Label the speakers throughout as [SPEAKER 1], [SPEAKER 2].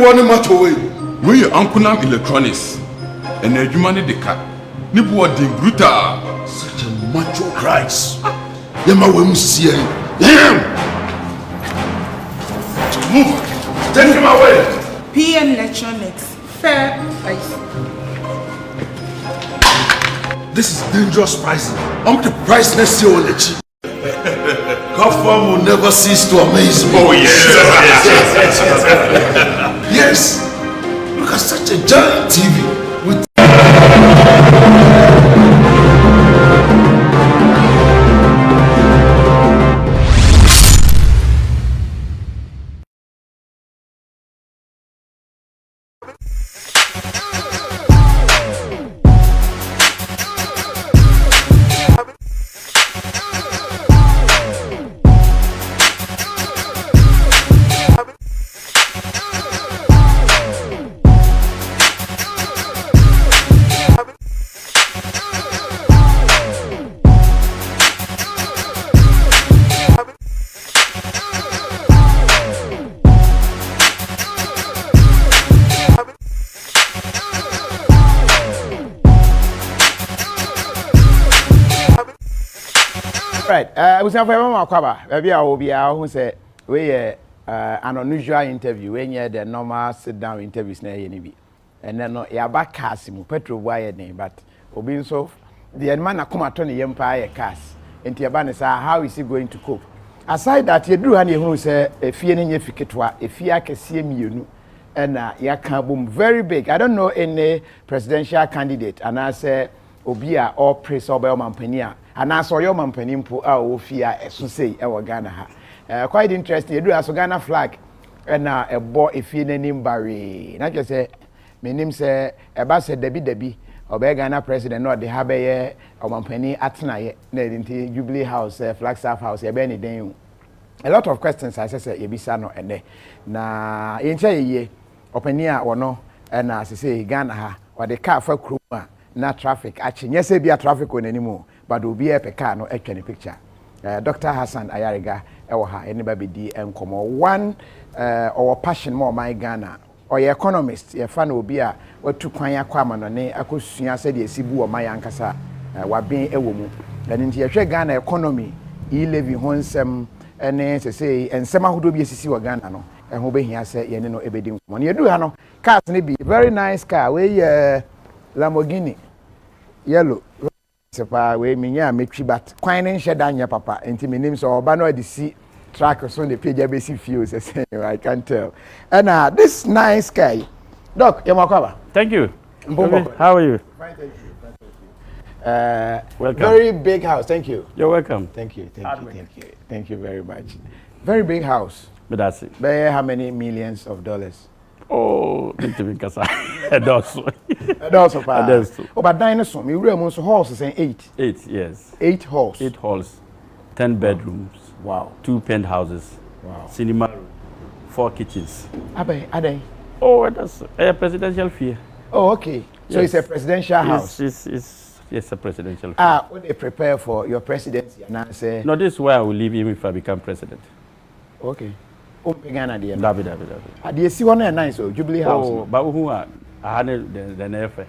[SPEAKER 1] one motorway.
[SPEAKER 2] We Uncle Electronics and a human de car. Nibu the brutal.
[SPEAKER 1] Such a macho Christ. Yama will see him. Move. Take him away.
[SPEAKER 3] PM Electronics. Fair price.
[SPEAKER 1] This is dangerous pricing. I'm the price next year on the cheap. Kaufman will never cease to amaze me.
[SPEAKER 2] Oh yes.
[SPEAKER 1] Yes. Look at such a giant TV with
[SPEAKER 4] right. We say for mama kwaba. Maybe I will be out who say we an unusual interview. We the normal sit down interviews na ye ni bi. And then no ya ba cast mu petrol wire name but obi so the man na come atone ye mpa ye cast. Enti ya ba ne say how is he going to cope? Aside that you do han ye hu say efie ne nye fiketwa, efie akese mienu and ya kan boom very big. I don't know any presidential candidate and I say obi a all praise oba mampania and I saw your mampanimpo a ofia eso sei e Ghana ha. Quite interesting. You do as Ghana flag and a boy if you name Barry. Not just say my name say about say Debbie oba Ghana president no de have ye o mampani atna ye na Jubilee House Flagstaff House e be ni den. A lot of questions I say ye bisa no ene na yenche ye opani a wono na say Ghana ha or the car for crew na traffic actually yes be a traffic on anymore but will be a car no actually picture Dr. Hassan Ayariga ewo ha anybody di enkomo one our passion more my Ghana or your economist your fan will be a what to kwan yakwa no ne akosua said ye sibu o my ankasa wa ben ewo mu and nti ye hwe Ghana economy e levi honsem ene say ensema hodo bi esisi wa Ghana no ho behia se ye ne no ebedi nkomo ne edu ha no cars ne bi very nice car we Lamborghini yellow sepa we minya metwi but kwan ne nhye da nya papa enti menim so oba no de si track so the page be si feel say I can tell and this nice guy doc yamakwa.
[SPEAKER 5] Thank you. How are you?
[SPEAKER 4] Fine, thank you.
[SPEAKER 5] Welcome.
[SPEAKER 4] Very big house. Thank you.
[SPEAKER 5] You're welcome.
[SPEAKER 4] Thank you thank you very much. Very big house.
[SPEAKER 5] But that's it.
[SPEAKER 4] How many millions of dollars?
[SPEAKER 5] Oh, into me kasa. Also.
[SPEAKER 4] Oh, but dinosaur. Me room also halls saying 8.
[SPEAKER 5] 8, yes.
[SPEAKER 4] 8 halls.
[SPEAKER 5] 8 halls. 10 bedrooms.
[SPEAKER 4] Wow.
[SPEAKER 5] 2 penthouses. Wow. Cinema room. 4 kitchens.
[SPEAKER 4] Are they?
[SPEAKER 5] Oh, that's a presidential fee.
[SPEAKER 4] Oh, okay. So
[SPEAKER 5] yes.
[SPEAKER 4] It's a presidential house.
[SPEAKER 5] It's a presidential fee.
[SPEAKER 4] When they prepare for your presidency, and I say.
[SPEAKER 5] No, this is where I will leave him if I become president.
[SPEAKER 4] Okay. Ghana dear.
[SPEAKER 5] David.
[SPEAKER 4] Do you see one nice Jubilee House?
[SPEAKER 5] Oh, but who are? I had the never.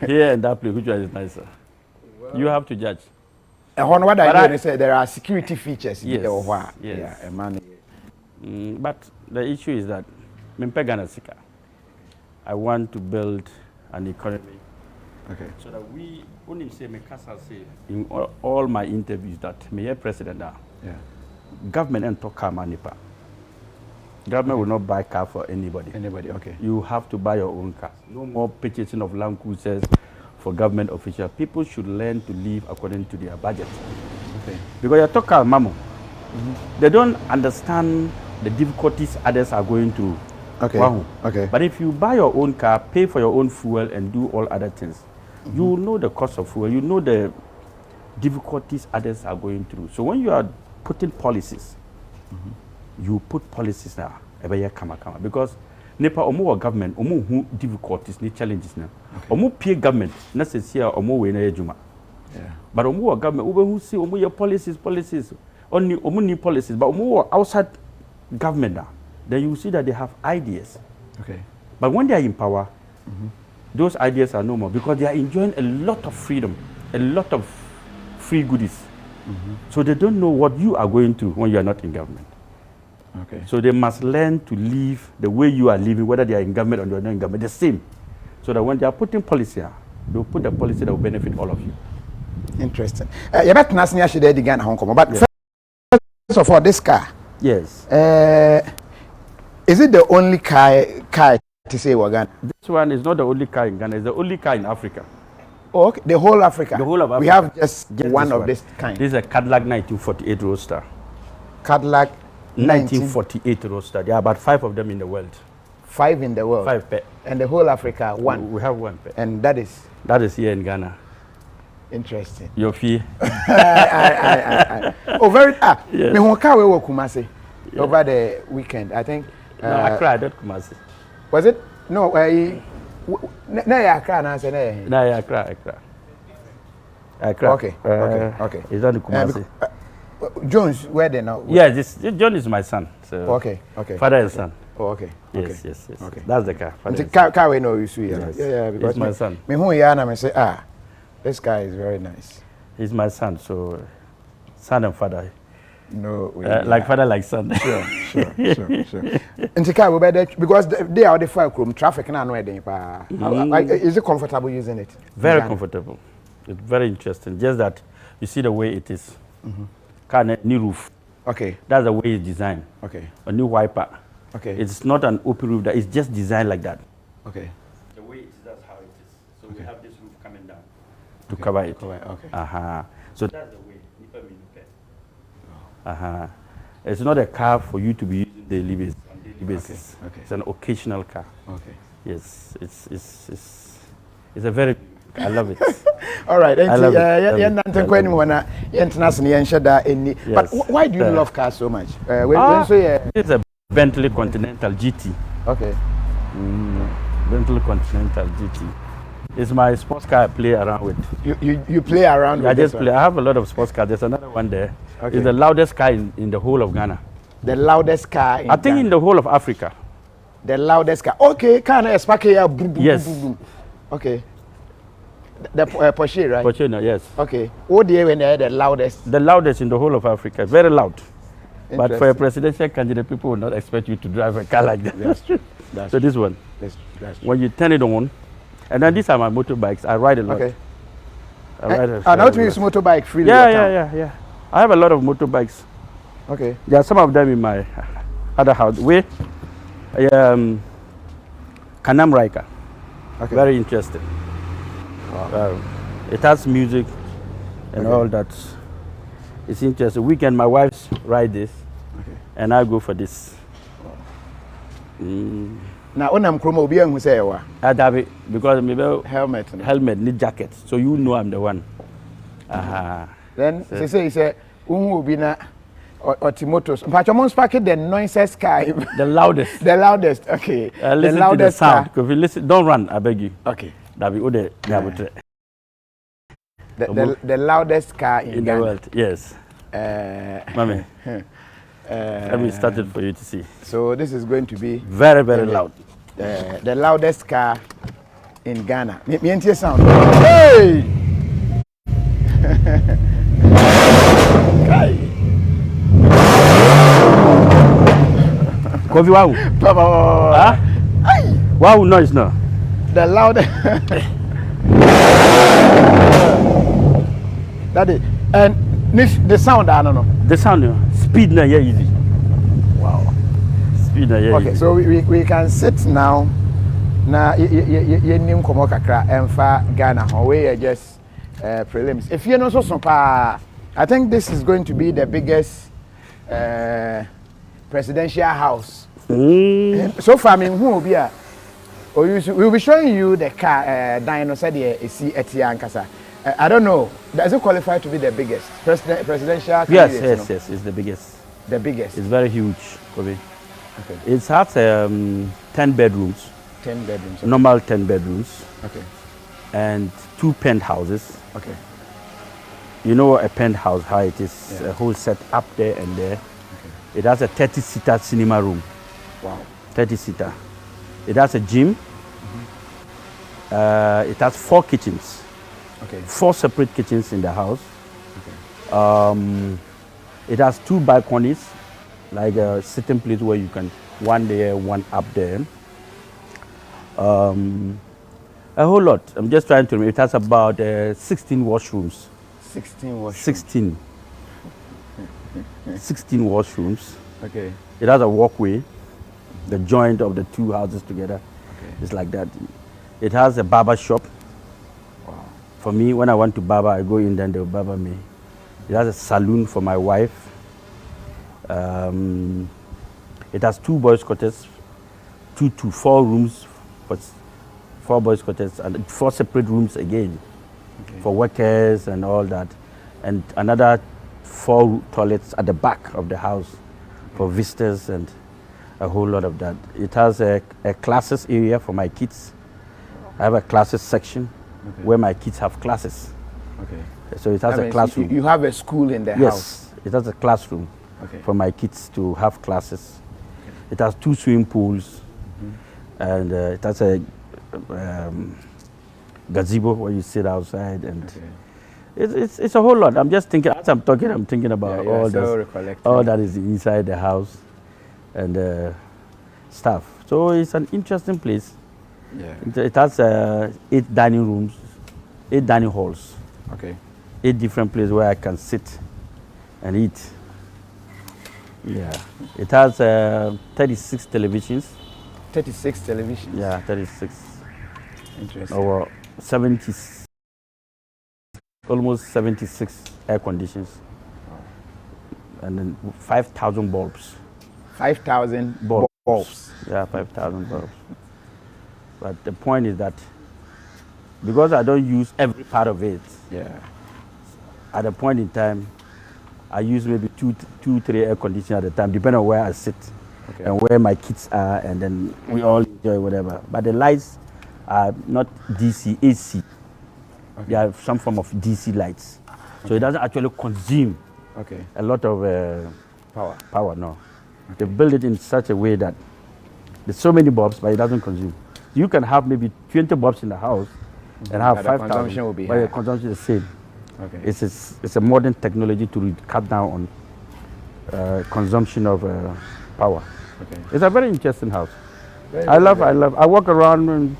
[SPEAKER 5] Here and that place, which one is nicer? Well, you have to judge.
[SPEAKER 4] What I know, say there are security features.
[SPEAKER 5] Yes.
[SPEAKER 4] Yes. Yeah, man.
[SPEAKER 5] But the issue is that I want to build an economy.
[SPEAKER 4] Okay.
[SPEAKER 5] So that we only say in all my interviews that me president now.
[SPEAKER 4] Yeah.
[SPEAKER 5] Government and talk car manipa. Government will not buy car for anybody.
[SPEAKER 4] Okay.
[SPEAKER 5] You have to buy your own car. No more purchasing of Land Cruisers for government officials. People should learn to live according to their budget.
[SPEAKER 4] Okay.
[SPEAKER 5] Because you talk car mamo, they don't understand the difficulties others are going through.
[SPEAKER 4] Okay. Okay.
[SPEAKER 5] But if you buy your own car, pay for your own fuel, and do all other things, you will know the cost of fuel. You know the difficulties others are going through. So when you are putting policies, you put policies now. Because Nepal omo government omo who difficulties ni challenges now. Omo pay government na se sia omo we na ejuma.
[SPEAKER 4] Yeah.
[SPEAKER 5] But omo government omo who see omo your policies only omo ni policies but omo outside government now. then you see that they have ideas.
[SPEAKER 4] Okay.
[SPEAKER 5] But when they are in power, those ideas are no more because they are enjoying a lot of freedom, a lot of free goodies. So they don't know what you are going through when you are not in government.
[SPEAKER 4] Okay.
[SPEAKER 5] So they must learn to live the way you are living, whether they are in government or they are not in government, the same. So that when they are putting policy, they'll put the policy that will benefit all of you.
[SPEAKER 4] Interesting. You better not say you should Ghana Hong Kong, but first of all, this car.
[SPEAKER 5] Yes.
[SPEAKER 4] Is it the only car to say we're Ghana?
[SPEAKER 5] This one is not the only car in Ghana. It's the only car in Africa.
[SPEAKER 4] Oh, okay. The whole Africa.
[SPEAKER 5] The whole of Africa.
[SPEAKER 4] We have just
[SPEAKER 5] Just
[SPEAKER 4] one
[SPEAKER 5] this
[SPEAKER 4] of
[SPEAKER 5] one.
[SPEAKER 4] this kind.
[SPEAKER 5] This is a Cadillac 1948 Roadster.
[SPEAKER 4] Cadillac
[SPEAKER 5] 1948 Roadster. There are about 5 of them in the world.
[SPEAKER 4] 5 in the world.
[SPEAKER 5] 5 pair.
[SPEAKER 4] And the whole Africa, 1.
[SPEAKER 5] We have 1 pair.
[SPEAKER 4] And that is
[SPEAKER 5] That is here in Ghana.
[SPEAKER 4] interesting.
[SPEAKER 5] Your fee.
[SPEAKER 4] Oh, very.
[SPEAKER 5] Yes.
[SPEAKER 4] Me won car we wo Kumasi over the weekend. I think.
[SPEAKER 5] No, Accra, I don't Kumasi.
[SPEAKER 4] Was it? No. Na ya Accra na say na.
[SPEAKER 5] No, Accra. Accra.
[SPEAKER 4] Okay.
[SPEAKER 5] Is that the Kumasi?
[SPEAKER 4] Jones, where they now?
[SPEAKER 5] Yeah, this John is my son. So
[SPEAKER 4] Okay.
[SPEAKER 5] father and son.
[SPEAKER 4] Oh, okay.
[SPEAKER 5] Yes.
[SPEAKER 4] Okay.
[SPEAKER 5] That's the car. Father
[SPEAKER 4] Nti
[SPEAKER 5] and son.
[SPEAKER 4] car we know you see.
[SPEAKER 5] Yes.
[SPEAKER 4] Yeah, because
[SPEAKER 5] He's my son.
[SPEAKER 4] Me who ya na me say this guy is very nice.
[SPEAKER 5] He's my son, so son and father.
[SPEAKER 4] No,
[SPEAKER 5] Like father, like son.
[SPEAKER 4] Sure. Nti car we better because they are the fire room traffic na no edin pa. Is it comfortable using it?
[SPEAKER 5] Very comfortable. It's very interesting. Just that you see the way it is. Car new roof.
[SPEAKER 4] Okay.
[SPEAKER 5] That's the way it's designed.
[SPEAKER 4] Okay.
[SPEAKER 5] A new wiper.
[SPEAKER 4] Okay.
[SPEAKER 5] It's not an open roof. It's just designed like that.
[SPEAKER 4] Okay.
[SPEAKER 5] The way it is, that's how it is. So we have this roof coming down to cover it.
[SPEAKER 4] Okay.
[SPEAKER 5] So that's the way. It's not a car for you to be using daily basis.
[SPEAKER 4] Okay.
[SPEAKER 5] It's an occasional car.
[SPEAKER 4] Okay.
[SPEAKER 5] Yes, it's a very. I love it.
[SPEAKER 4] All right.
[SPEAKER 5] I love it.
[SPEAKER 4] But why do you love cars so much?
[SPEAKER 5] It's a Bentley Continental GT.
[SPEAKER 4] Okay.
[SPEAKER 5] Bentley Continental GT. It's my sports car I play around with.
[SPEAKER 4] You play around with
[SPEAKER 5] I just
[SPEAKER 4] this
[SPEAKER 5] play.
[SPEAKER 4] one?
[SPEAKER 5] I have a lot of sports cars. There's another one there.
[SPEAKER 4] Okay.
[SPEAKER 5] It's the loudest car in the whole of Ghana.
[SPEAKER 4] The loudest car in
[SPEAKER 5] I think
[SPEAKER 4] Ghana.
[SPEAKER 5] in the whole of Africa.
[SPEAKER 4] The loudest car. Okay, can I spark here?
[SPEAKER 5] Yes.
[SPEAKER 4] Okay. The Porsche, right?
[SPEAKER 5] But you know, yes.
[SPEAKER 4] Okay. What do you when they're the loudest?
[SPEAKER 5] The loudest in the whole of Africa. Very loud. But for a
[SPEAKER 4] Interesting.
[SPEAKER 5] presidential candidate, people will not expect you to drive a car like that.
[SPEAKER 4] That's true. That's
[SPEAKER 5] So this one,
[SPEAKER 4] That's true.
[SPEAKER 5] when you turn it on, and then these are my motorbikes. I ride a lot.
[SPEAKER 4] Okay.
[SPEAKER 5] I ride a
[SPEAKER 4] And how to
[SPEAKER 5] lot.
[SPEAKER 4] use motorbike freely?
[SPEAKER 5] Yeah. I have a lot of motorbikes.
[SPEAKER 4] Okay.
[SPEAKER 5] There are some of them in my other house. Kanam Riker.
[SPEAKER 4] Okay.
[SPEAKER 5] Very interesting. It has music and all that. It's interesting. Weekend, my wife's ride this, and I go for this.
[SPEAKER 4] Now, when I'm chroma, be who say wa
[SPEAKER 5] Because maybe
[SPEAKER 4] helmet.
[SPEAKER 5] helmet, need jacket, so you know I'm the one.
[SPEAKER 4] Then they say will be na Otimotos. But you spark the noisiest car.
[SPEAKER 5] The loudest.
[SPEAKER 4] The loudest. Okay. The
[SPEAKER 5] Listen
[SPEAKER 4] loudest
[SPEAKER 5] to the sound.
[SPEAKER 4] car.
[SPEAKER 5] If you listen, don't run. I beg you.
[SPEAKER 4] Okay.
[SPEAKER 5] That be
[SPEAKER 4] The loudest car in
[SPEAKER 5] in the
[SPEAKER 4] Ghana.
[SPEAKER 5] world. Yes. Mommy. Let me start it for you to see.
[SPEAKER 4] So this is going to be
[SPEAKER 5] Very, very loud.
[SPEAKER 4] the loudest car in Ghana. Me hear sound. Hey!
[SPEAKER 5] Kofi, wow.
[SPEAKER 4] Papa.
[SPEAKER 5] Wow, noise no.
[SPEAKER 4] The loudest. That is. And the sound, I don't know.
[SPEAKER 5] The sound, speed na yeah easy.
[SPEAKER 4] Wow.
[SPEAKER 5] Speed na yeah
[SPEAKER 4] Okay,
[SPEAKER 5] easy.
[SPEAKER 4] so we can sit now. Na ye nim komo kakra emfa Ghana ho we just prelims. If you know so pa, I think this is going to be the biggest presidential house. So far, I mean, who will be a? We'll be showing you the car. Dino said Etiankasa. I don't know. Does it qualify to be the biggest presidential?
[SPEAKER 5] Yes, it's the biggest.
[SPEAKER 4] The biggest.
[SPEAKER 5] It's very huge, Kobe.
[SPEAKER 4] Okay.
[SPEAKER 5] It has 10 bedrooms.
[SPEAKER 4] 10 bedrooms.
[SPEAKER 5] Normal 10 bedrooms.
[SPEAKER 4] Okay.
[SPEAKER 5] And 2 penthouses.
[SPEAKER 4] Okay.
[SPEAKER 5] You know a penthouse, how it is,
[SPEAKER 4] Yeah.
[SPEAKER 5] a whole set up there and there. Okay. It has a 30-seater cinema room.
[SPEAKER 4] Wow.
[SPEAKER 5] 30-seater. It has a gym. It has 4 kitchens.
[SPEAKER 4] Okay.
[SPEAKER 5] 4 separate kitchens in the house. It has 2 balconies, like a sitting place where you can one there, one up there. A whole lot. I'm just trying to remember. It has about 16 washrooms.
[SPEAKER 4] 16 washrooms.
[SPEAKER 5] 16. 16 washrooms.
[SPEAKER 4] Okay.
[SPEAKER 5] It has a walkway, the joint of the 2 houses together.
[SPEAKER 4] Okay.
[SPEAKER 5] It's like that. It has a barber shop.
[SPEAKER 4] Wow.
[SPEAKER 5] For me, when I want to barber, I go in there and they'll barber me. It has a saloon for my wife. It has 2 boys' quarters, 2 to 4 rooms for 4 boys' quarters, and 4 separate rooms again for workers and all that, and another 4 toilets at the back of the house for visitors and a whole lot of that. It has a classes area for my kids. I have a classes section where my kids have classes.
[SPEAKER 4] Okay.
[SPEAKER 5] So it has a classroom.
[SPEAKER 4] You have a school in the house?
[SPEAKER 5] Yes, it has a classroom for my kids to have classes. It has 2 swimming pools, and it has a gazebo where you sit outside, and it's a whole lot. I'm just thinking, as I'm talking, I'm thinking about all that is inside the house and stuff. So it's an interesting place. Yeah. It has 8 dining rooms, 8 dining halls.
[SPEAKER 4] Okay.
[SPEAKER 5] 8 different places where I can sit and eat. Yeah. It has 36 televisions.
[SPEAKER 4] 36 televisions?
[SPEAKER 5] Yeah, 36.
[SPEAKER 4] Interesting.
[SPEAKER 5] Over 70, almost 76 air conditions. And then 5,000 bulbs.
[SPEAKER 4] 5,000 bulbs?
[SPEAKER 5] Yeah, 5,000 bulbs. But the point is that because I don't use every part of it, at a point in time, I use maybe 2-3 air conditioners at a time, depending on where I sit and where my kids are, and then we all enjoy whatever. But the lights are not DC, AC. They are some form of DC lights. So it doesn't actually consume a lot of power, no. They build it in such a way that there's so many bulbs, but it doesn't consume. You can have maybe 20 bulbs in the house and have 5,000,
[SPEAKER 4] consumption will be
[SPEAKER 5] but the consumption is the same.
[SPEAKER 4] Okay.
[SPEAKER 5] It's a modern technology to cut down on consumption of power. Okay. It's a very interesting house. I love. I walk around and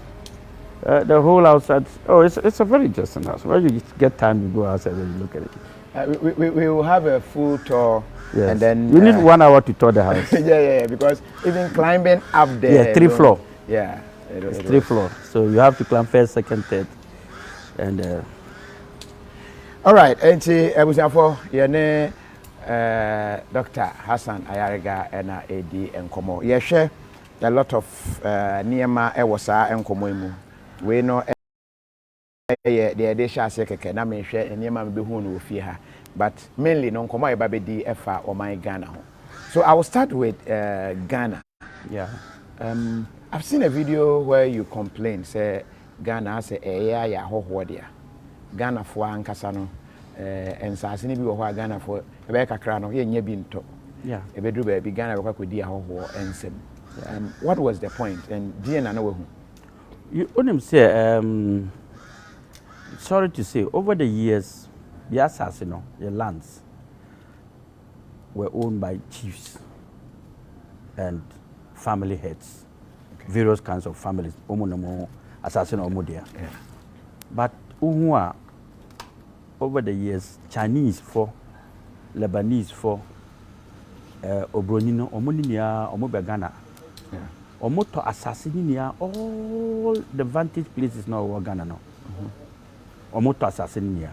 [SPEAKER 5] the whole outside. Oh, it's a very interesting house. When you get time, you go outside and you look at it.
[SPEAKER 4] We will have a full tour.
[SPEAKER 5] Yes.
[SPEAKER 4] And then
[SPEAKER 5] you need 1 hour to tour the house.
[SPEAKER 4] yeah, because even climbing up there.
[SPEAKER 5] Yeah, 3 floors.
[SPEAKER 4] Yeah.
[SPEAKER 5] It's 3 floors. So you have to climb first, second, third, and.
[SPEAKER 4] All right, Abusafo, yene Dr. Hassan Ayariga and AD Nkomo. You share a lot of Niema Ewasa Nkomo mu. We know the Adesha Sekeke na me share Niema be hu no fi ha. But mainly no Nkomo e ba be di efa o my Ghana ho. So I will start with Ghana.
[SPEAKER 5] Yeah.
[SPEAKER 4] I've seen a video where you complain say Ghana say ya hoho dia. Ghana for ankasa no ensase ne bi wo ho Ghana for e be kakra no ye nya bi nto.
[SPEAKER 5] Yeah.
[SPEAKER 4] E be dru ba bi Ghana be kwakodi ahoho ensem. What was the point? And DNA na wehu.
[SPEAKER 5] You only say sorry to say over the years the assassin the lands were owned by chiefs and family heads. Various kinds of families. Omonomo assassin omodia. Yeah. But over the years, Chinese for, Lebanese for, Obronino, Omoninia, Omobagana, Omoto assassinia, all the vantage places now are Ghana now. Omoto assassinia.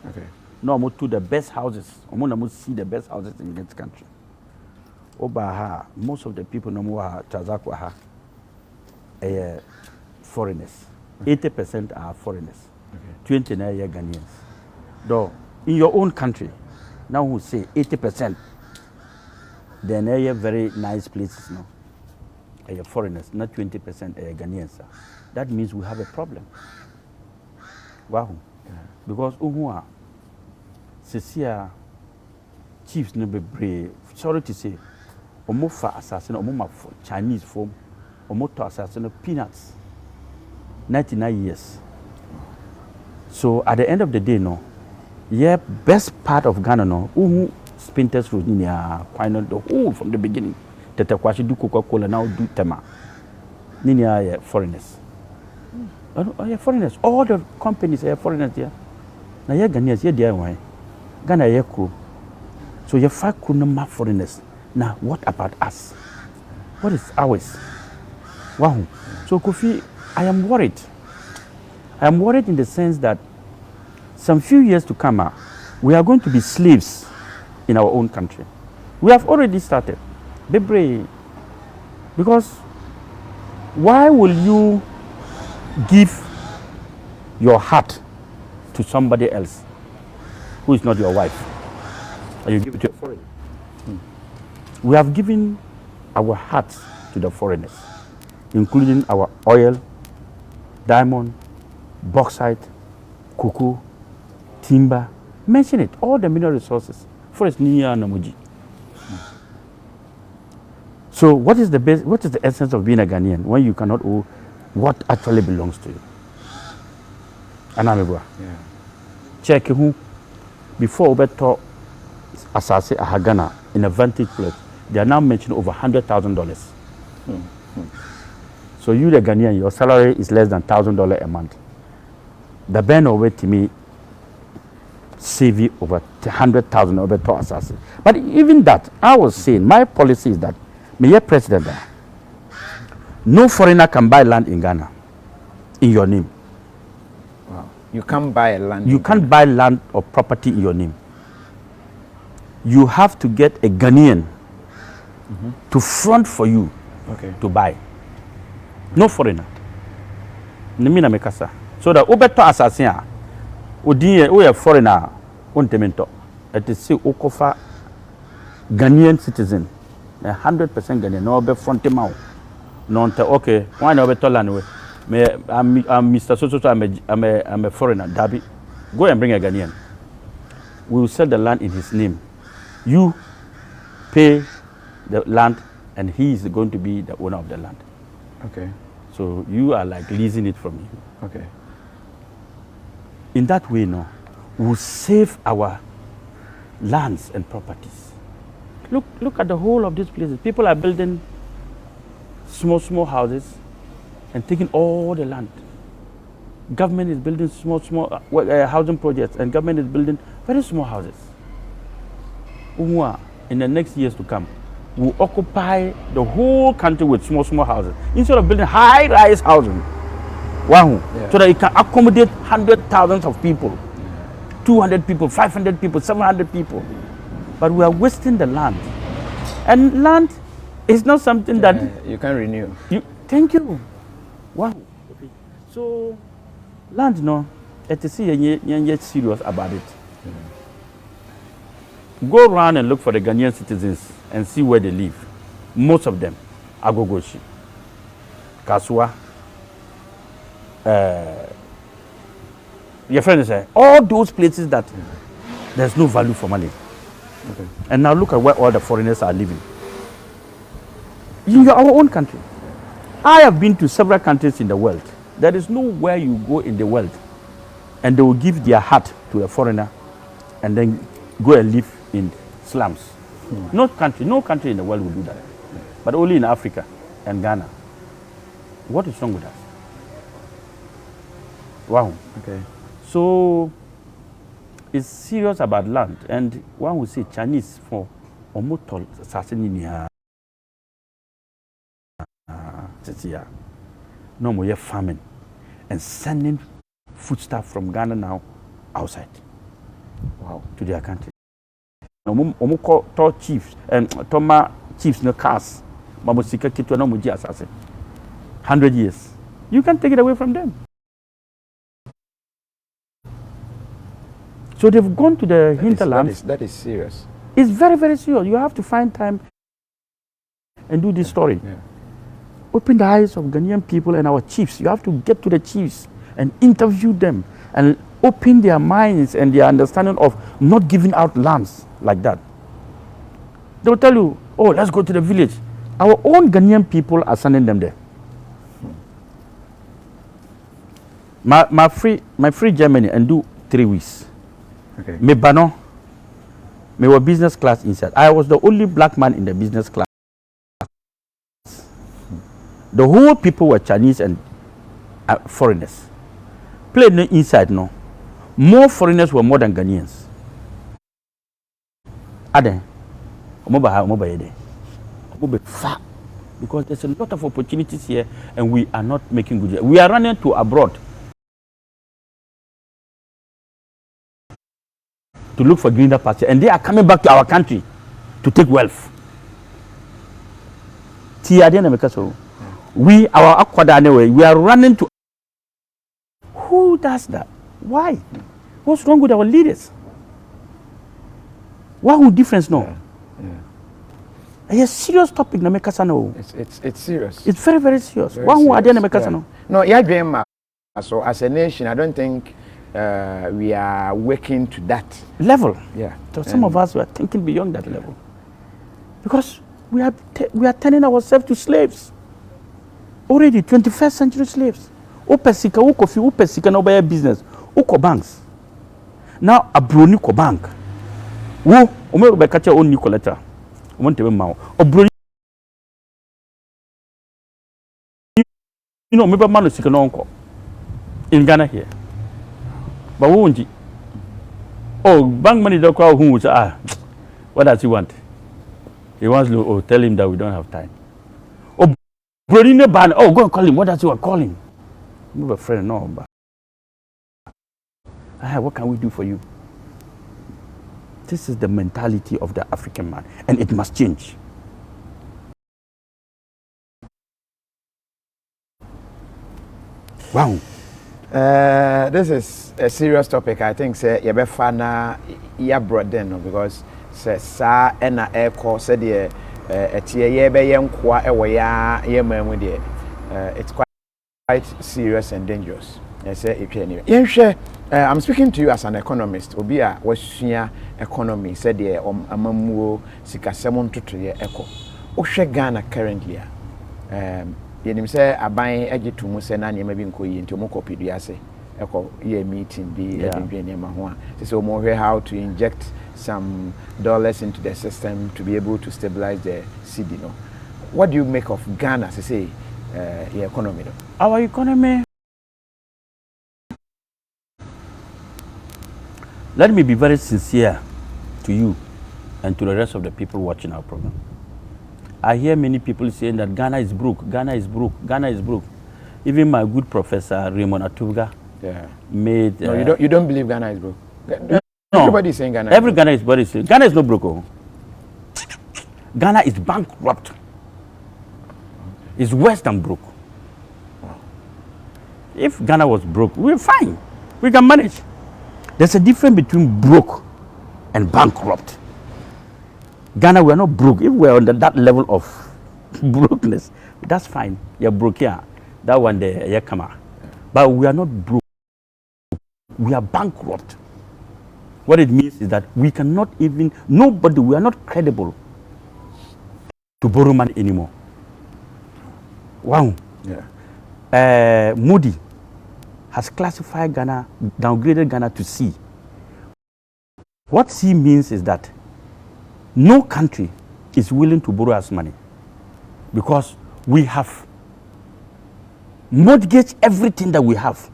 [SPEAKER 5] Okay. No, Omoto the best houses. Omono see the best houses in this country. Obaha, most of the people no more Chazakwaha, foreigners. 80% are foreigners. 20 are Ghanaians. Though in your own country, now we say 80%, then they are very nice places now. Foreigners, not 20% Ghanaians. That means we have a problem. Wow. Because Uhua, Cecia chiefs no be brave. Sorry to say, Omo fa assassin, omo ma Chinese form, omo to assassin peanuts. 99 years. So at the end of the day, no, yeah, best part of Ghana, no, who Spinters Road, niya, the whole from the beginning. Tete kwashi do Coca-Cola, now do Tema. Niya foreigners. Oh, yeah, foreigners. All the companies are foreigners here. Now, yeah, Ghanaians, yeah, there, why? Ghana, yeah, cool. So, you five kunama foreigners. Now, what about us? What is ours? Wow. So, Kofi, I am worried. I am worried in the sense that some few years to come, we are going to be slaves in our own country. We have already started. Be brave. Because why will you give your heart to somebody else who is not your wife, and you give it to a foreigner? We have given our hearts to the foreigners, including our oil, diamond, bauxite, cocoa, timber. Mention it, all the mineral resources. Forest Niya Namuji. So what is the essence of being a Ghanaian when you cannot owe what actually belongs to you? Anamibwa.
[SPEAKER 4] Yeah.
[SPEAKER 5] Check who before Obeto Asase Ahagana in a vantage place, they are now mentioning over $100,000. So you the Ghanaian, your salary is less than $1,000 a month. The Ben over to me save you over 100,000 over to Asase. But even that, I was saying my policy is that me president, no foreigner can buy land in Ghana in your name.
[SPEAKER 4] Wow. You can't buy a land.
[SPEAKER 5] You can't buy land or property in your name. You have to get a Ghanaian to front for you to buy. No foreigner. Nimina mekasa. So that obeto assassin, odi a foreigner, untemento. It is say okofa Ghanaian citizen. 100% Ghanaian, no be front him out. No, okay, why no be land way? I'm Mr. So I'm a foreigner, Dabi. Go and bring a Ghanaian. We will sell the land in his name. You pay the land, and he is going to be the owner of the land.
[SPEAKER 4] Okay.
[SPEAKER 5] So you are like leasing it from him.
[SPEAKER 4] Okay.
[SPEAKER 5] In that way, no, we'll save our lands and properties. Look at the whole of these places. People are building small houses and taking all the land. Government is building small housing projects, and government is building very small houses. In the next years to come, will occupy the whole country with small houses instead of building high-rise housing. Wow! Yeah. So that it can accommodate 100,000 of people, 200 people, 500 people, 700 people. But we are wasting the land, and land is not something that
[SPEAKER 4] you can renew.
[SPEAKER 5] Thank you. Wow. Okay. So land, no, it is you're serious about it. Go around and look for the Ghanaian citizens and see where they live. Most of them, Agogoshi, Kasua, your friend say all those places that there's no value for money. Okay. And now look at where all the foreigners are living. In our own country. I have been to several countries in the world. There is nowhere you go in the world and they will give their heart to a foreigner and then go and live in slums. No country in the world will do that. But only in Africa and Ghana. What is wrong with us? Wow. Okay. So it's serious about land, and one will say Chinese for omotol saseninia. No more farming and sending foodstuff from Ghana now outside. Wow. To their country. Omo to chiefs and toma chiefs no cars. Mamosika kitwa no muji assassin. 100 years. You can take it away from them. So they've gone to the hinterlands.
[SPEAKER 4] That is serious.
[SPEAKER 5] It's very, very serious. You have to find time and do this story. Yeah. Open the eyes of Ghanaian people and our chiefs. You have to get to the chiefs and interview them and open their minds and their understanding of not giving out lands like that. They will tell you, Oh, let's go to the village. Our own Ghanaian people are sending them there. My free Germany and do 3 weeks.
[SPEAKER 4] Okay.
[SPEAKER 5] Me bano. Me were business class inside. I was the only black man in the business class. The whole people were Chinese and foreigners. Played inside, no. More foreigners were more than Ghanaians. Ade, because there's a lot of opportunities here and we are not making good. We are running to abroad to look for greener pasture, and they are coming back to our country to take wealth. We, our Akwada anyway, we are running to. Who does that? Why? What's wrong with our leaders? What would difference no? It's a serious topic.
[SPEAKER 4] It's serious.
[SPEAKER 5] It's very, very serious.
[SPEAKER 4] Very
[SPEAKER 5] What
[SPEAKER 4] serious. No, yeah, dream. So as a nation, I don't think we are working to that
[SPEAKER 5] level.
[SPEAKER 4] Yeah.
[SPEAKER 5] So some of us were thinking beyond that level, because we are turning ourselves to slaves. Already 21st century slaves. Opesika, ukofi, upesika no buy business. Uko banks. Now a brony ko bank. Wo ume be kacha on Nicoletta. Want to be mao. Obroni. You know, me man sika no unko. In Ghana here. But won't. Oh, bank money don't call who say what does he want? He wants to tell him that we don't have time. Oh, Brody no ban. Oh, go and call him. What does he want? Call him. I'm a friend, no, but what can we do for you? This is the mentality of the African man, and it must change. Wow.
[SPEAKER 4] This is a serious topic. I think say you be fana ya broaden because say sa na air course say the etie ye be ye nkoa e wo ya ye mamu de it's quite serious and dangerous. I say if you I'm speaking to you as an economist. Obi a wasua economy said the amamuo sikasem ntoto ye eko. Wo hwe Ghana currently yenim say aban agitu mu say na niam bi nkoyi nti mo kopidu ase eko ye meeting bi edwendwen niam ho a say mo hwe how to inject some dollars into the system to be able to stabilize the cedi no. What do you make of Ghana say your economy no?
[SPEAKER 5] Our economy, let me be very sincere to you and to the rest of the people watching our program. I hear many people saying that Ghana is broke, Ghana is broke, Ghana is broke. Even my good professor Raymond Atuga made.
[SPEAKER 4] No, you don't believe Ghana is broke.
[SPEAKER 5] No,
[SPEAKER 4] everybody is saying Ghana.
[SPEAKER 5] Every Ghana is broke. Ghana is not broke. Oh. Ghana is bankrupt. It's worse than broke. If Ghana was broke, we're fine. We can manage. There's a difference between broke and bankrupt. Ghana, we are not broke. If we're on that level of brokenness, that's fine. You're broke here. That one there, you come out. But we are not broke. We are bankrupt. What it means is that we cannot even, nobody, we are not credible to borrow money anymore. Wow.
[SPEAKER 4] Yeah.
[SPEAKER 5] Moody has classified Ghana, downgraded Ghana to C. What C means is that no country is willing to borrow us money because we have mortgaged everything that we have,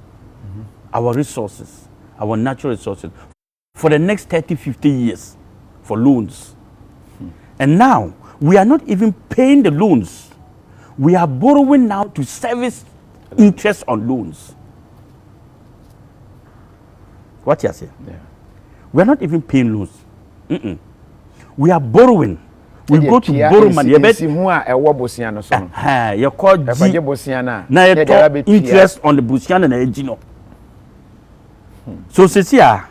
[SPEAKER 5] our resources, our natural resources, for the next 30, 50 years for loans. And now we are not even paying the loans. We are borrowing now to service interest on loans. What you say?
[SPEAKER 4] Yeah.
[SPEAKER 5] We are not even paying loans. We are borrowing. We go to borrow money. You bet. You call G. Now you talk interest on the Busiana and Egino. So, Cecia,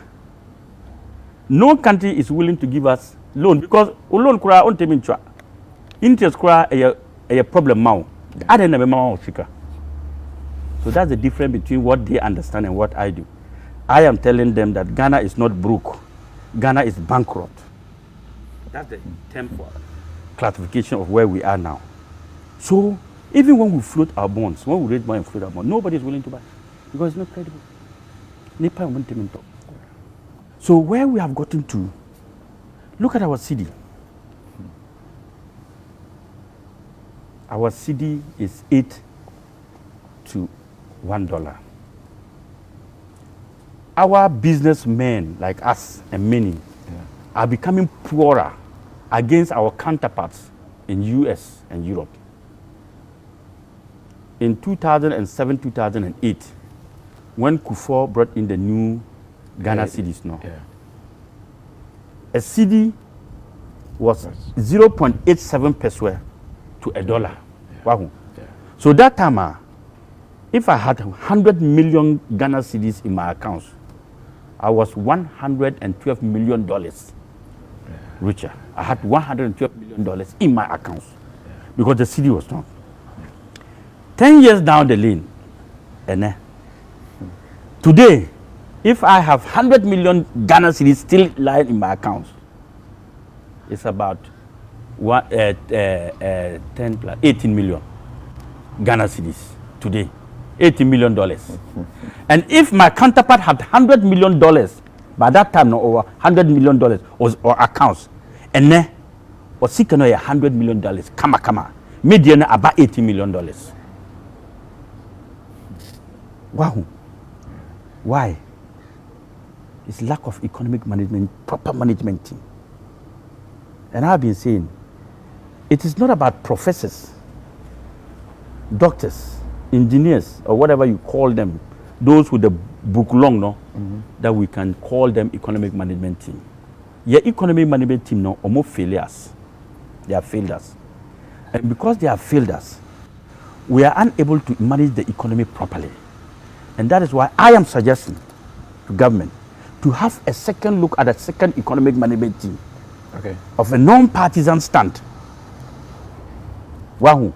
[SPEAKER 5] no country is willing to give us loan because loan kura on temintra. Interest kura a problem now. I don't know. So that's the difference between what they understand and what I do. I am telling them that Ghana is not broke. Ghana is bankrupt. That's the term for classification of where we are now. So even when we float our bonds, when we raise money and float our bonds, nobody is willing to buy because it's not credible. So where we have gotten to, look at our CD. Our CD is 8 to $1. Our businessmen like us and many are becoming poorer against our counterparts in US and Europe. In 2007, 2008, when Kufuor brought in the new Ghana cedis, a CD was 0.87 peso to $1. Wow. So that time, if I had 100 million Ghana cedis in my accounts, I was $112 million richer. I had $112 million in my accounts because the CD was strong. 10 years down the lane, and today, if I have 100 million Ghana cedis still lying in my accounts, it's about 10 plus 18 million Ghana cedis today, $80 million. And if my counterpart had $100 million by that time, no over $100 million or accounts, and then or seeking $100 million, kama, median about $80 million. Wow. Why? It's lack of economic management, proper management team. And I've been saying, it is not about professors, doctors, engineers, or whatever you call them, those with the book long, that we can call them economic management team. Your economic management team, are more failures. They have failed us. And because they have failed us, we are unable to manage the economy properly. And that is why I am suggesting to government to have a second look at a second economic management team of a non-partisan stand. Wahoo.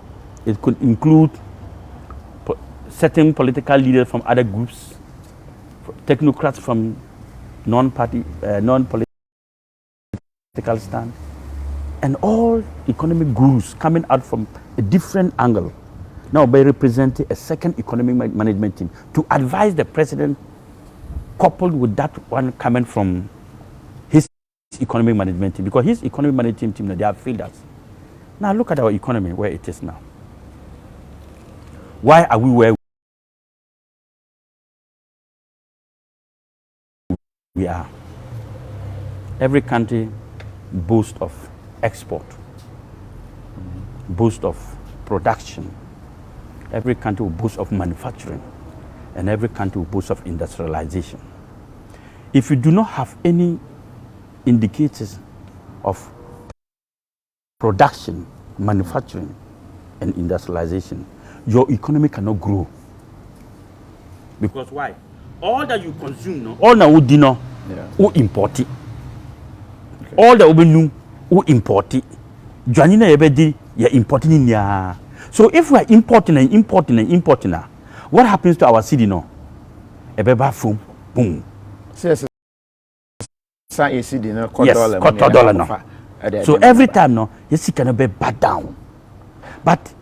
[SPEAKER 5] It could include certain political leaders from other groups, technocrats from non-political stand, and all economic gurus coming out from a different angle. Now by representing a second economic management team to advise the president, coupled with that one coming from his economic management team, because his economic management team, they have failed us. Now look at our economy, where it is now. Why are we where we are? Every country boasts of export, boasts of production. Every country will boast of manufacturing, and every country will boast of industrialization. If you do not have any indicators of production, manufacturing, and industrialization, your economy cannot grow. Because why? All that you consume, all that you do, you import it. All that you import it. You importing it. So if we are importing and importing and importing, what happens to our city now? Boom.
[SPEAKER 4] Yes,
[SPEAKER 5] $1 now. So every time now, you see can be back down. But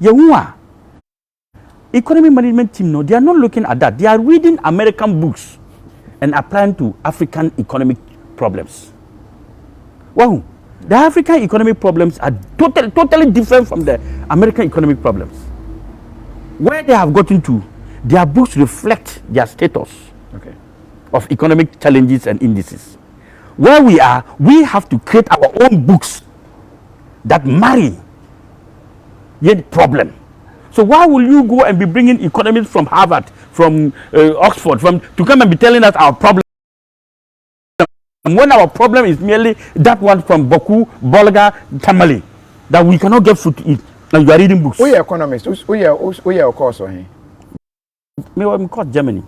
[SPEAKER 5] economic management team, no, they are not looking at that. They are reading American books and applying to African economic problems. Wow. The African economic problems are totally different from the American economic problems. Where they have gotten to, their books reflect their status of economic challenges and indices. Where we are, we have to create our own books that marry the problem. So why will you go and be bringing economists from Harvard, from Oxford, to come and be telling us our problem? When our problem is merely that one from Boku, Bolga, Tamale, that we cannot get food to eat, and you are reading books.
[SPEAKER 4] Who are economists? Who are course on here?
[SPEAKER 5] I'm called Germany.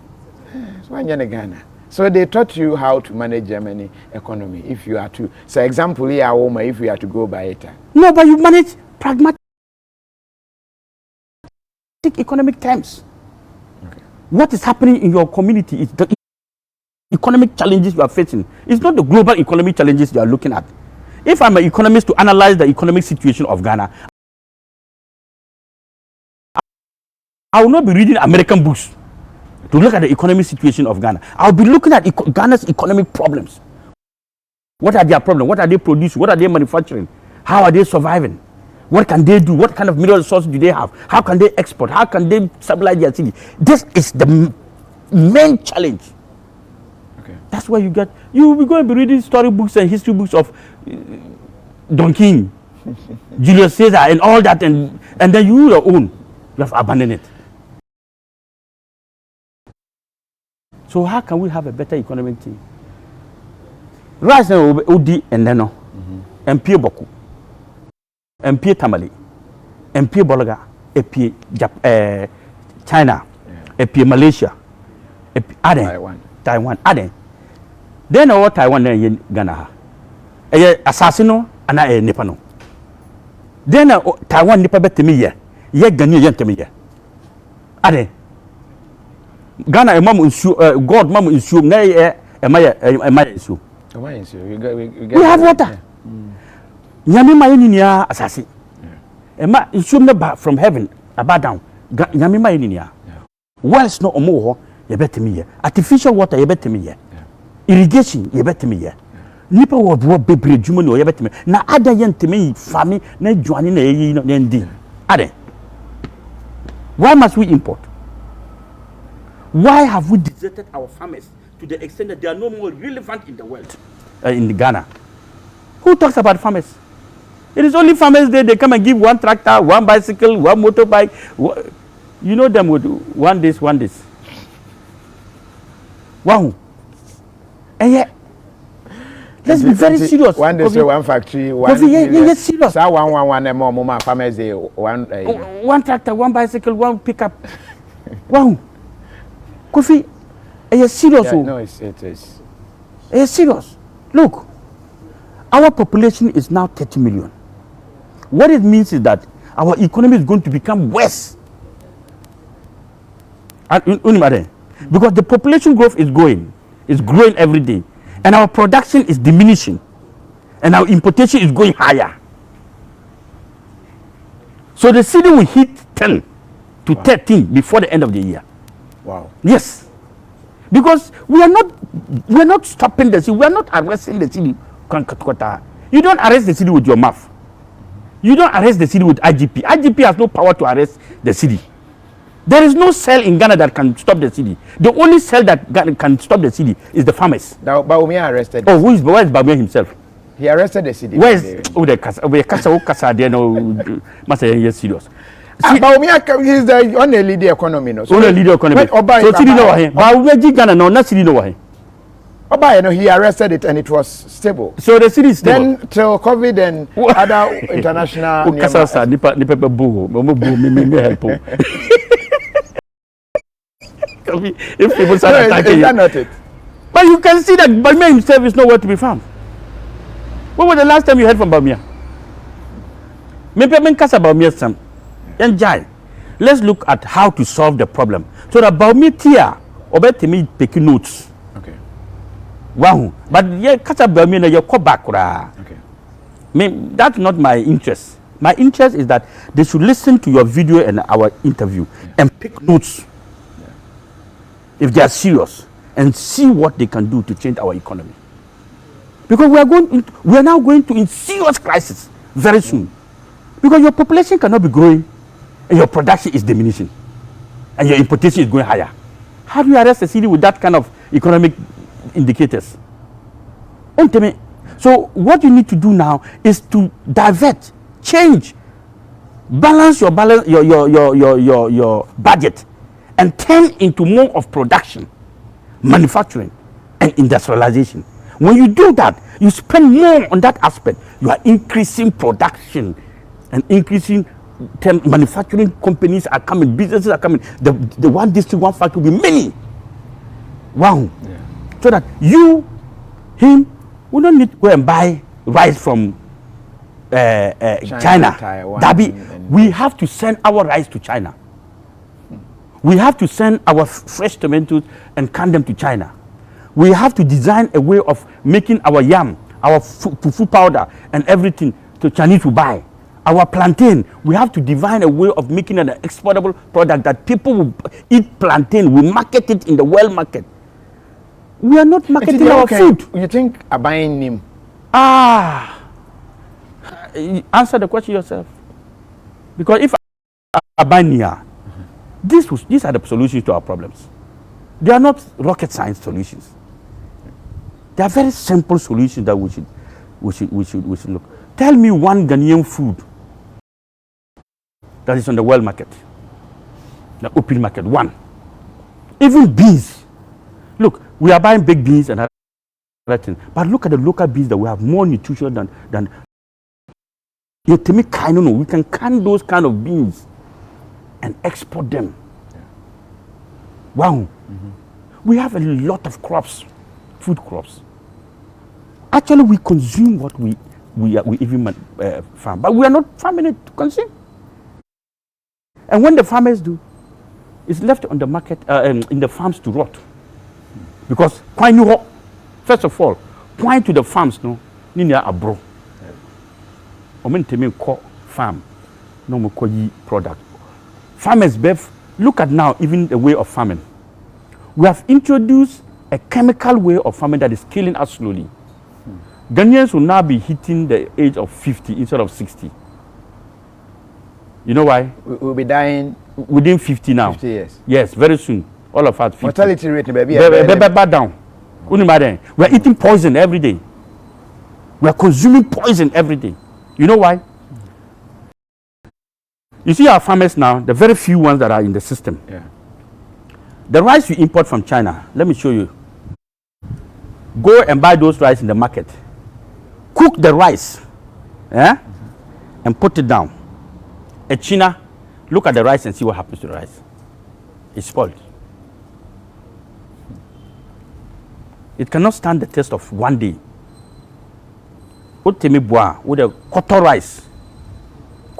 [SPEAKER 4] So they taught you how to manage Germany economy. If you are to, so example here, if you are to go by it.
[SPEAKER 5] No, but you manage pragmatic economic terms. What is happening in your community is the economic challenges you are facing. It's not the global economic challenges you are looking at. if I'm an economist to analyze the economic situation of Ghana, I will not be reading American books to look at the economic situation of Ghana. I'll be looking at Ghana's economic problems. What are their problems? What are they producing? What are they manufacturing? How are they surviving? What can they do? What kind of mineral resources do they have? How can they export? How can they stabilize their city? This is the main challenge.
[SPEAKER 4] Okay.
[SPEAKER 5] That's why you will be going to be reading story books and history books of Don King, Julius Caesar, and all that, and then your own, you have abandoned it. So how can we have a better economic team? Rice and Odi and Neno, and Pie Boku, and Pie Tamale, and Pie Bolaga, and Pie China, and Pie Malaysia, and Taiwan, Aden. Then all Taiwan and Ghana. Assassino and I Nipano. Then Taiwan Nipa bet to me, ye Ghanaian to me. Aden. Ghana, a mum is God, mum is you, nay, a my issue. We have water. Yami Mayunia assassin. A ma is from heaven, about down. Yami Mayunia. Wells no more, you bet me. Artificial water, you bet me. Irrigation, you bet me. Nipa would be bridge, you know, you bet me. Now, other young to me, family, no joining a year. Ade. Why must we import? Why have we deserted our farmers to the extent that they are no more relevant in the world, in Ghana? Who talks about farmers? It is only farmers there. They come and give one tractor, one bicycle, one motorbike. You know them with one this. Wow. And yet, let's be very serious.
[SPEAKER 4] One day, one factory, one.
[SPEAKER 5] Yes, serious.
[SPEAKER 4] One more farmers.
[SPEAKER 5] One tractor, one bicycle, one pickup. Wow. Kofi, are you serious?
[SPEAKER 4] Yeah, no, it is.
[SPEAKER 5] Are you serious? Look, our population is now 30 million. What it means is that our economy is going to become worse. Because the population growth is growing every day. And our production is diminishing. And our importation is going higher. So the city will hit 10 to 13 before the end of the year.
[SPEAKER 4] Wow.
[SPEAKER 5] Yes. Because we are not stopping the city. We are not arresting the city. You don't arrest the city with your mouth. You don't arrest the city with IGP. IGP has no power to arrest the city. There is no cell in Ghana that can stop the city. The only cell that can stop the city is the farmers.
[SPEAKER 4] Now, Baumia arrested.
[SPEAKER 5] Oh, where is Baumia himself?
[SPEAKER 4] He arrested the city.
[SPEAKER 5] Where is the Casa? There no, Master, yes, serious.
[SPEAKER 4] Baumia is the only leader economy. No,
[SPEAKER 5] so only leader economy. So city no wahe. Baumia Ghana no, not city no wahe.
[SPEAKER 4] Oba, he arrested it and it was stable.
[SPEAKER 5] So the city is stable.
[SPEAKER 4] Then till COVID and other international.
[SPEAKER 5] Casa nipa boo, me help. If people start attacking you.
[SPEAKER 4] Not it.
[SPEAKER 5] But you can see that Bamia himself is nowhere to be found. When was the last time you heard from Bamia? Maybe Casa Bamia some. Let's look at how to solve the problem. So that Bamia tia obey me taking notes.
[SPEAKER 4] Okay.
[SPEAKER 5] Wow. But yeah, Casa Bamia you come back.
[SPEAKER 4] Okay.
[SPEAKER 5] That's not my interest. My interest is that they should listen to your video and our interview and pick notes. If they are serious, and see what they can do to change our economy. Because we are now going to in serious crisis very soon. Because your population cannot be growing and your production is diminishing and your importation is going higher. How do you arrest the city with that kind of economic indicators? So what you need to do now is to divert, change, balance your budget and turn into more of production, manufacturing, and industrialization. When you do that, you spend more on that aspect. You are increasing production and increasing manufacturing companies are coming, businesses are coming. The one district, one factory will be many. Wow. Yeah. So that him, we don't need to go and buy rice from China. Taiwan, we have to send our rice to China. We have to send our fresh tomatoes and can them to China. We have to design a way of making our yam, our fufu powder and everything to Chinese will buy. Our plantain, we have to divine a way of making an exportable product that people will eat plantain, we market it in the world market. We are not marketing our food.
[SPEAKER 4] You think a buying him?
[SPEAKER 5] Answer the question yourself. Because if I buy Nia, these are the solutions to our problems. They are not rocket science solutions. They are very simple solutions that we should look. Tell me one Ghanaian food that is on the world market, the open market. One. Even beans. Look, we are buying big beans and other things, but look at the local beans that we have more nutrition than. We can can those kind of beans and export them. Yeah. Wow. We have a lot of crops, food crops. Actually, we consume what we even farm, but we are not farming it to consume. And when the farmers do, it's left on the market, in the farms to rot. Because first of all, point to the farms, no, ninya abro. Farm, no product. Farmers, look at now even the way of farming. We have introduced a chemical way of farming that is killing us slowly. Ghanaians will now be hitting the age of 50 instead of 60. You know why?
[SPEAKER 4] We'll be dying
[SPEAKER 5] within 50 now.
[SPEAKER 4] 50 years.
[SPEAKER 5] Yes, very soon. All of us 50.
[SPEAKER 4] Mortality rate, baby.
[SPEAKER 5] Down. We are eating poison every day. We are consuming poison every day. You know why? You see our farmers now, the very few ones that are in the system.
[SPEAKER 4] Yeah.
[SPEAKER 5] The rice we import from China, let me show you. Go and buy those rice in the market. Cook the rice, and put it down. A China, look at the rice and see what happens to the rice. It's spoiled. It cannot stand the test of one day. With the cotton rice,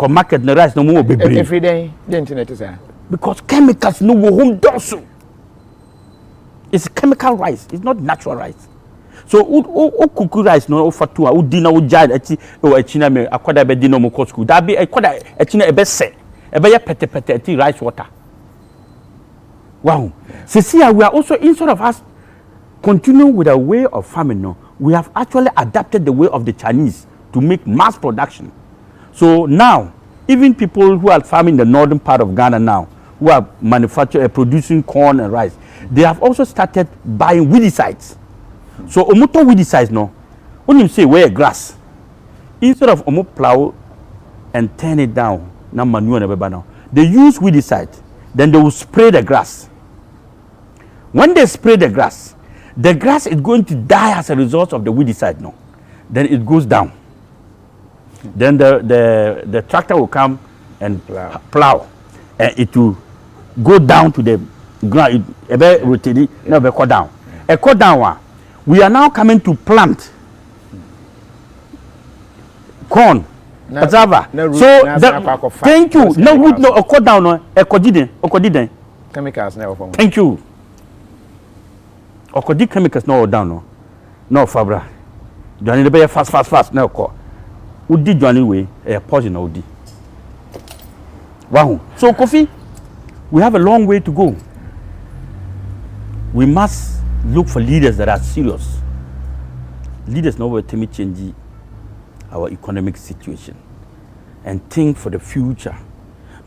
[SPEAKER 5] market the rice no more be
[SPEAKER 4] every day. The internet is there
[SPEAKER 5] because chemicals no home does. It's chemical rice. It's not natural rice. So cook rice no for two. Dinner jad a China me akwada be dinner mo school. That be a China ebe se ebe pete rice water. Wow. See, we are also instead of us continuing with a way of farming no. We have actually adapted the way of the Chinese to make mass production. So now, even people who are farming the northern part of Ghana now, who are producing corn and rice, they have also started buying weedicides. So omuto weedicides no, when you say where grass, instead of plow and turn it down, now manure now, they use weedicide. Then they will spray the grass. When they spray the grass is going to die as a result of the weedicide no. Then it goes down. Then the tractor will come and plow. And it will go down to the ground. Never cut down. A cut down. We are now coming to plant corn, cassava. So thank you. No root, no a cut down. A codiden.
[SPEAKER 4] Chemicals never form.
[SPEAKER 5] Thank you. Okodi chemicals no down no fabra. Johnny the bear fast no call. Udi Johnny way a poison odi. Wow. So Kofi, we have a long way to go. We must look for leaders that are serious. Leaders know where to change our economic situation and think for the future.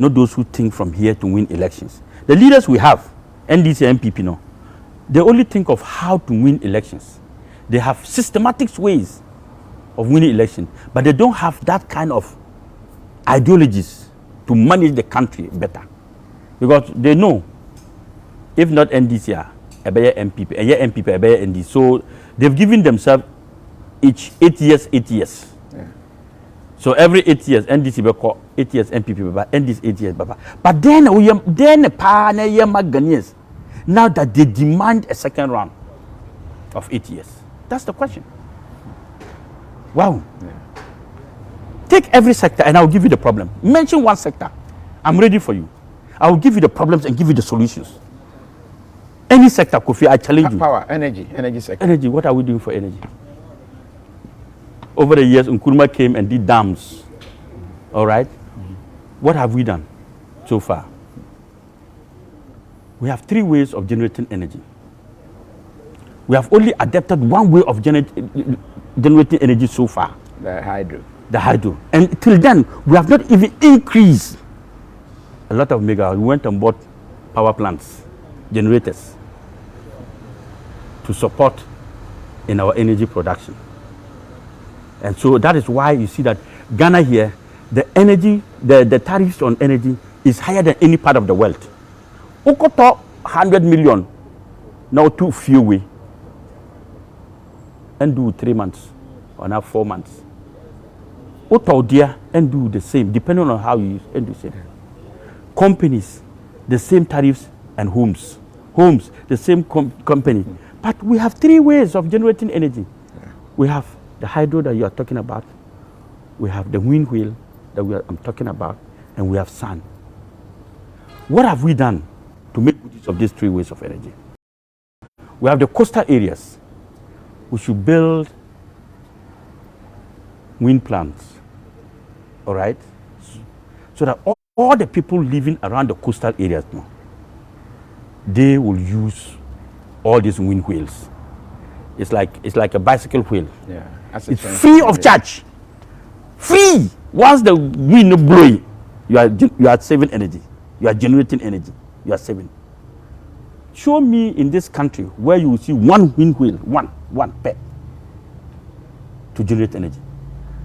[SPEAKER 5] Not those who think from here to win elections. The leaders we have, NDC MPP no. They only think of how to win elections. They have systematic ways of winning elections, but they don't have that kind of ideologies to manage the country better. Because they know, if not NDC, a better MPP, a MPP, a better NDC. So they've given themselves each 8 years. Yeah. So every 8 years, NDC will call 8 years MPP, NDC 8 years. But then Ghanaians, now that they demand a second round of 8 years. That's the question. Wow. Yeah. Take every sector and I'll give you the problem. Mention one sector. I'm ready for you. I will give you the problems and give you the solutions. Any sector, Kofi, I challenge you.
[SPEAKER 4] Power, energy sector.
[SPEAKER 5] Energy, what are we doing for energy? over the years, Nkrumah came and did dams. All right? What have we done so far? We have 3 ways of generating energy. We have only adapted 1 way of generating energy so far.
[SPEAKER 4] The hydro.
[SPEAKER 5] The hydro. And till then, we have not even increased a lot of megawatts. We went and bought power plants, generators, to support in our energy production. And so that is why you see that Ghana here, the energy, the tariffs on energy is higher than any part of the world. Okoto 100 million, now too few way, and do 3 months or now 4 months. Oto dear and do the same, depending on how you use and do the same. Companies, the same tariffs, and homes, the same company. But we have 3 ways of generating energy. We have the hydro that you are talking about, we have the wind wheel that I'm talking about, and we have sun. What have we done to make good use of these 3 ways of energy? We have the coastal areas. We should build wind plants, all right? So that all the people living around the coastal areas now, they will use all these wind wheels. It's like a bicycle wheel.
[SPEAKER 4] Yeah.
[SPEAKER 5] It's free of charge. Free. Once the wind is blowing, you are saving energy. You are generating energy. You are saving. Show me in this country where you will see 1 wind wheel, one pair, to generate energy.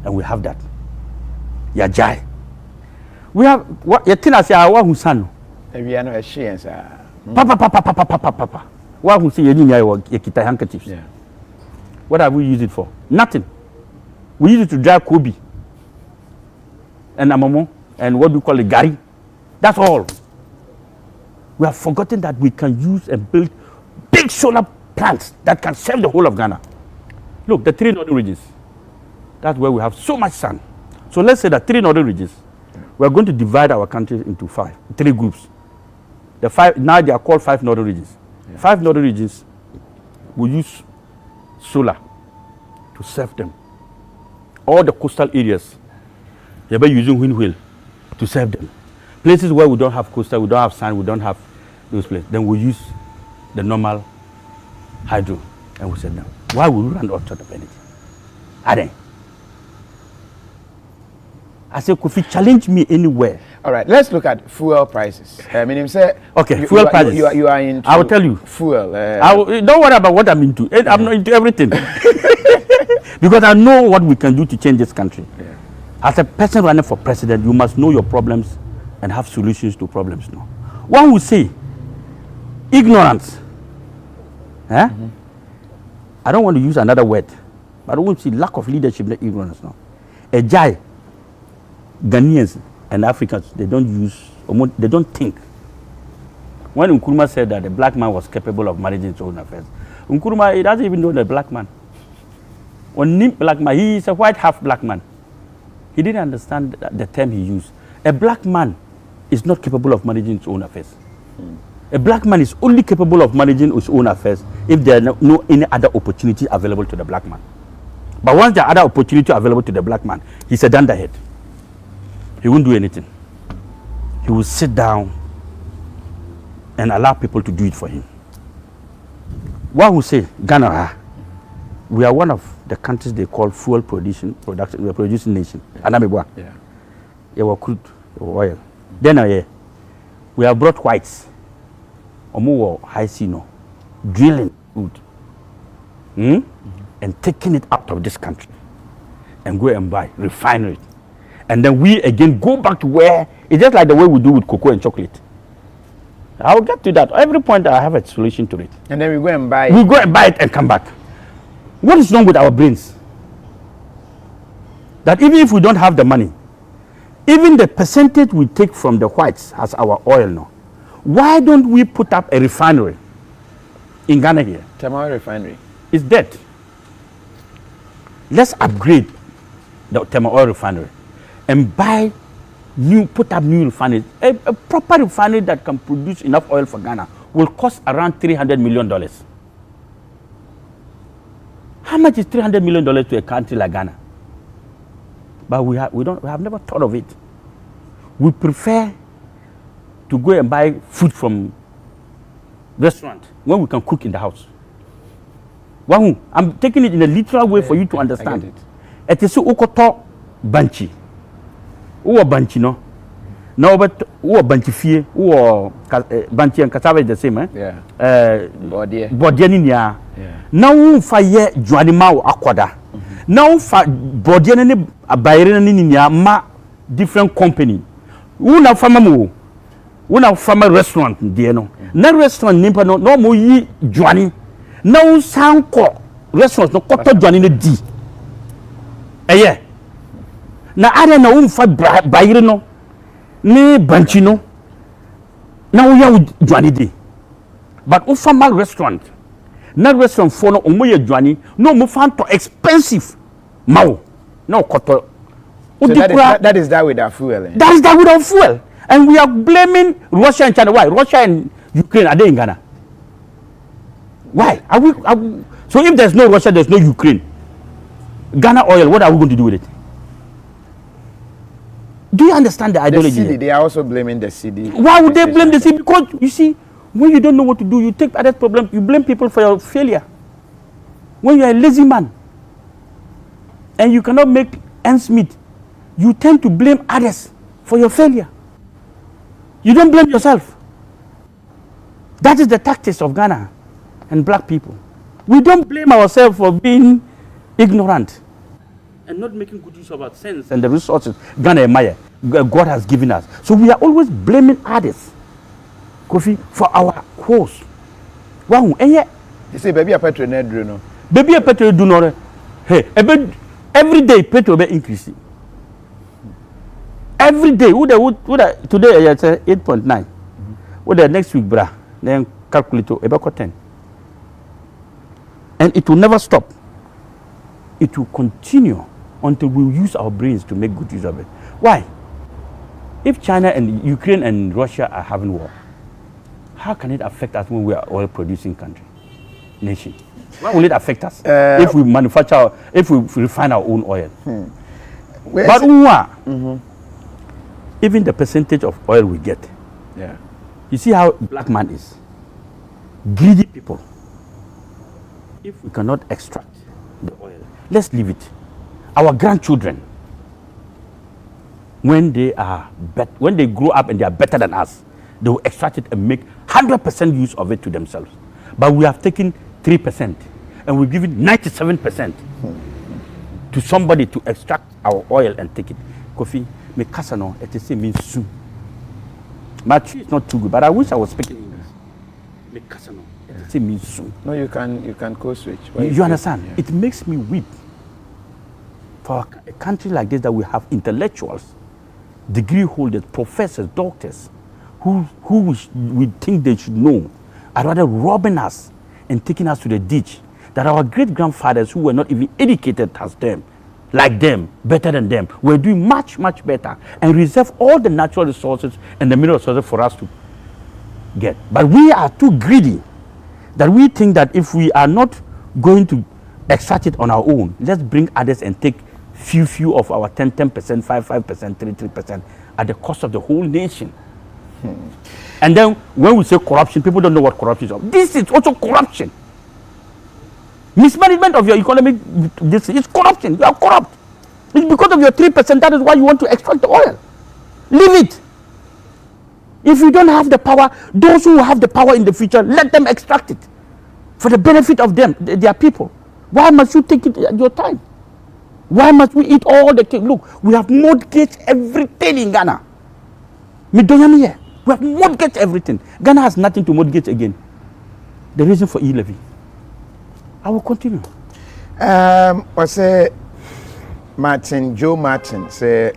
[SPEAKER 5] And we have that. Yajai. We have what Yatina say our Hassan.
[SPEAKER 4] We are not a she and sir.
[SPEAKER 5] Papa. Why who say you kita handkerchiefs?
[SPEAKER 4] Yeah.
[SPEAKER 5] What have we used it for? Nothing. We use it to dry Kobe and Amamo and what we call it Gari. That's all. We have forgotten that we can use and build big solar plants that can serve the whole of Ghana. Look, the 3 northern regions. That's where we have so much sun. So let's say that 3 northern regions, we are going to divide our country into 3 groups. The 5 now they are called 5 northern regions. Yeah. 5 northern regions will use solar to serve them. All the coastal areas, they are using wind wheel to serve them. Places where we don't have coastal, we don't have sun, we don't have those places, then we use the normal hydro and we serve them. Why would we run out of energy? Are they? I say, could you challenge me anywhere?
[SPEAKER 4] All right, let's look at fuel prices. I mean, say,
[SPEAKER 5] okay, fuel prices.
[SPEAKER 4] You are into.
[SPEAKER 5] I will tell you.
[SPEAKER 4] Fuel.
[SPEAKER 5] Don't worry about what I'm into. I'm not into everything. Because I know what we can do to change this country. Yeah. As a person running for president, you must know your problems and have solutions to problems now. One would say, ignorance. Eh? Mm-hmm. I don't want to use another word, but I want to see lack of leadership, not ignorance now. A jai. Ghanaians and Africans, they don't think. When Nkrumah said that the black man was capable of managing his own affairs, Nkrumah, he doesn't even know the black man. When black man, he is a white half black man. He didn't understand the term he used. A black man is not capable of managing his own affairs. A black man is only capable of managing his own affairs if there are no any other opportunity available to the black man. But once there are other opportunity available to the black man, he's a dunderhead. He won't do anything. He will sit down and allow people to do it for him. One will say, Ghana, we are one of the countries they call fuel producing nation. Yeah. We have crude, oil. Then we have brought whites, high sea, drilling wood, and taking it out of this country and go and buy, refine it. And then we again go back to where it's just like the way we do with cocoa and chocolate. I'll get to that. Every point I have a solution to it.
[SPEAKER 4] And then we go and buy it.
[SPEAKER 5] We go and buy it and come back. What is wrong with our brains? That even if we don't have the money, even the percentage we take from the whites as our oil now, why don't we put up a refinery in Ghana here?
[SPEAKER 4] Tamale refinery.
[SPEAKER 5] It's dead. Let's upgrade the Tema oil refinery and put up new refineries. A proper refinery that can produce enough oil for Ghana will cost around $300 million. How much is $300 million to a country like Ghana? but we have never thought of it. We prefer to go and buy food from restaurant when we can cook in the house. Wahu, I'm taking it in a literal way for you to understand. It is ukoto banchi. Uwa banchi no. Now but uwa banchi fie, uwa banchi and cassava is the same, eh?
[SPEAKER 4] Yeah.
[SPEAKER 5] Bodie ni ya. Now fa ye juani mau akwada. Now fa bodie ni abayre ni ya ma different company. Una fama mu. Una fama restaurant die no. Na restaurant nimpa no mo yi juani. Now sanko restaurant no koto juani ne di. Eye. Na are na umfa bayre no. Ni banchi no. Na uya juani di. But ufama restaurant. Na restaurant for no omoye juani no mo fan to expensive. Mau. No koto.
[SPEAKER 4] So that is that with our fuel. Eh?
[SPEAKER 5] That is that with our fuel. And we are blaming Russia and China. Why? Russia and Ukraine, are they in Ghana? Why? Are we, so if there's no Russia, there's no Ukraine. Ghana oil, what are we going to do with it? Do you understand the ideology?
[SPEAKER 4] The CD, they are also blaming the CD.
[SPEAKER 5] Why would they blame the CD? Because, you see, when you don't know what to do, you take other problem, you blame people for your failure. When you are a lazy man, and you cannot make ends meet, you tend to blame others for your failure. You don't blame yourself. That is the tactics of Ghana and black people. We don't blame ourselves for being ignorant and not making good use of our sense and the resources Ghana and Maya, God has given us. So we are always blaming others, Kofi, for our woes. Wow, and yet
[SPEAKER 4] you say baby a petrol nedro no.
[SPEAKER 5] Baby a petrol do not. Hey, every day petrol be increasing. Every day, today it's 8.9. With the next week, brah, then calculate about 10. And it will never stop. It will continue until we use our brains to make good use of it. Why? If China and Ukraine and Russia are having war, how can it affect us when we are oil producing country, nation? Why will it affect us if we manufacture, if we refine our own oil? But even the percentage of oil we get.
[SPEAKER 4] Yeah.
[SPEAKER 5] You see how black man is. Greedy people. If we cannot extract the oil, let's leave it. Our grandchildren, when they grow up and they are better than us, they will extract it and make 100% use of it to themselves. But we have taken 3% and we give it 97% to somebody to extract our oil and take it. Kofi, me kasa no, it is means soon. My tree is not too good, but I wish I was speaking English. Me kasa no, it is means soon.
[SPEAKER 4] No, you can code switch.
[SPEAKER 5] You understand? Yeah. It makes me weep for a country like this that we have intellectuals, degree holders, professors, doctors, who we think they should know, are rather robbing us and taking us to the ditch. That our great grandfathers who were not even educated as them, like them, better than them, we're doing much, much better and reserve all the natural resources and the mineral resources for us to get. But we are too greedy that we think that if we are not going to extract it on our own, let's bring others and take few of our 10%, 5%, 3% at the cost of the whole nation. And then when we say corruption, people don't know what corruption is. This is also corruption. Mismanagement of your economic, this is corruption. You are corrupt. It's because of your 3%, that is why you want to extract the oil. Leave it. If you don't have the power, those who have the power in the future, let them extract it for the benefit of them, their people. Why must you take it at your time? Why must we eat all the cake? Look, we have mortgaged everything in Ghana. We have mortgaged everything. Ghana has nothing to mortgage again. The reason for e-levy. I will continue.
[SPEAKER 4] I say, Joe Martin say,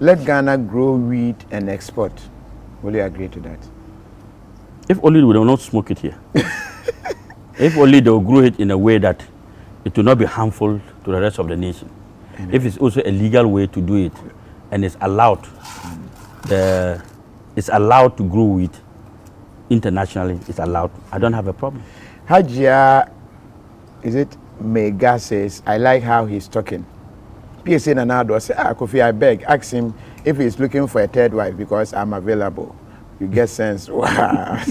[SPEAKER 4] let Ghana grow wheat and export. Will you agree to that?
[SPEAKER 5] If only we will not smoke it here. If only they will grow it in a way that it will not be harmful to the rest of the nation. If it's also a legal way to do it and it's allowed, it's allowed to grow wheat internationally, it's allowed. I don't have a problem.
[SPEAKER 4] Hajia, is it Mega says, I like how he's talking. PSA Nanado say, Kofi, I beg, ask him if he's looking for a third wife because I'm available. You get sense. Wow.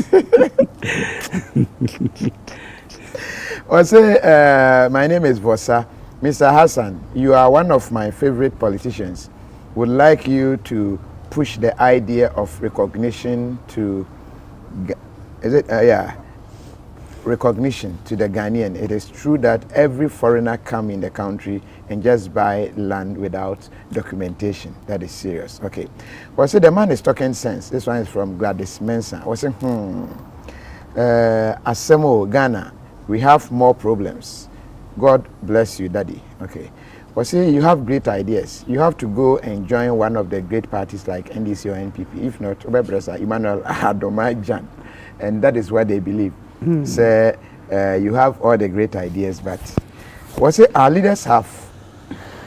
[SPEAKER 4] Or say, my name is Vosa. Mr. Hassan, you are one of my favorite politicians. Would like you to push the idea of recognition to, recognition to the Ghanaian. It is true that every foreigner come in the country and just buy land without documentation. That is serious. Okay. Well, so the man is talking sense. This one is from Gladys Mensah. I was saying, Asemo, Ghana, we have more problems. God bless you, Daddy. Okay. Well, see, you have great ideas. You have to go and join one of the great parties like NDC or NPP. If not, Obebresa, Emmanuel Adomajan. And that is what they believe. So, you have all the great ideas, but what say our leaders have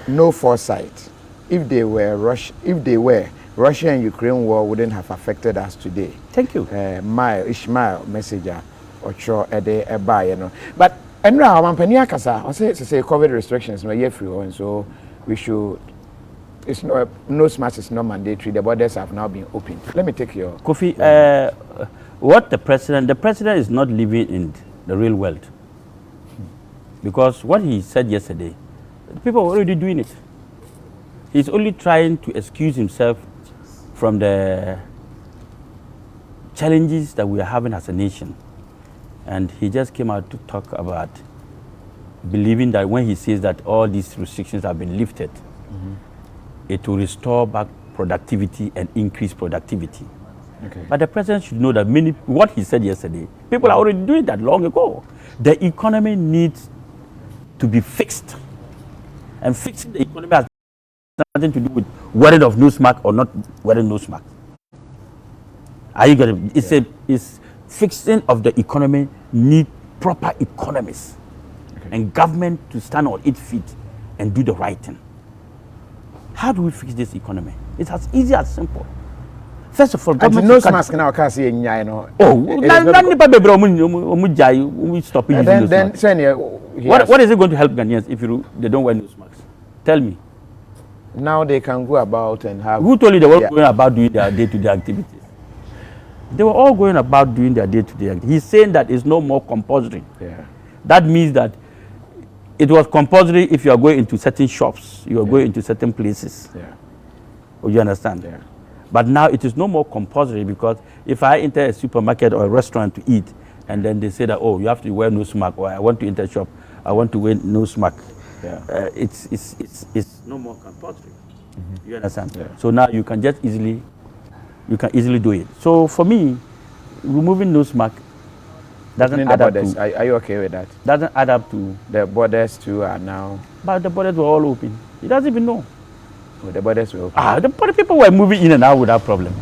[SPEAKER 4] no foresight. If they were Russia and Ukraine war wouldn't have affected us today.
[SPEAKER 5] Thank you.
[SPEAKER 4] Ishmael messenger Ocho Ede Eba, you know. But and now Mampania Kasa, I say COVID restrictions no year free, and so we should. It's no smash is not mandatory. The borders have now been opened. Let me take your
[SPEAKER 5] Kofi. What the president is not living in the real world, because what he said yesterday, people are already doing it. He's only trying to excuse himself from the challenges that we are having as a nation. And he just came out to talk about believing that when he says that all these restrictions have been lifted, it will restore back productivity and increase productivity.
[SPEAKER 4] Okay.
[SPEAKER 5] But the president should know that what he said yesterday, people are already doing that long ago. The economy needs to be fixed. And fixing the economy has nothing to do with wearing of nose mark or not wearing nose mark. Are you getting it? It's fixing of the economy need proper economists and government to stand on its feet and do the right thing. How do we fix this economy? It's as easy as simple. First of all, government
[SPEAKER 4] nose mask now can't see any, you know.
[SPEAKER 5] Stop using
[SPEAKER 4] then
[SPEAKER 5] nose masks. What is it going to help Ghanaians if they don't wear nose masks? Tell me.
[SPEAKER 4] Now they can go about and have.
[SPEAKER 5] Who told you they were going about doing their day-to-day activities? They were all going about doing their day-to-day activities. He's saying that it's no more compulsory.
[SPEAKER 4] Yeah.
[SPEAKER 5] That means that it was compulsory if you are going into certain shops, you are going into certain places.
[SPEAKER 4] Yeah.
[SPEAKER 5] Oh, you understand?
[SPEAKER 4] Yeah.
[SPEAKER 5] But now it is no more compulsory, because if I enter a supermarket or a restaurant to eat, and then they say that, oh, you have to wear nose mask, or I want to enter a shop, I want to wear nose mask.
[SPEAKER 4] Yeah.
[SPEAKER 5] It's no more compulsory. You understand?
[SPEAKER 4] Yeah.
[SPEAKER 5] So now you can easily do it. So for me, removing nose mask doesn't add up to.
[SPEAKER 4] Are you okay with that?
[SPEAKER 5] Doesn't add up to.
[SPEAKER 4] The borders too are now.
[SPEAKER 5] But the borders were all open. He doesn't even know.
[SPEAKER 4] Oh, the borders were open.
[SPEAKER 5] The people were moving in and out without problem.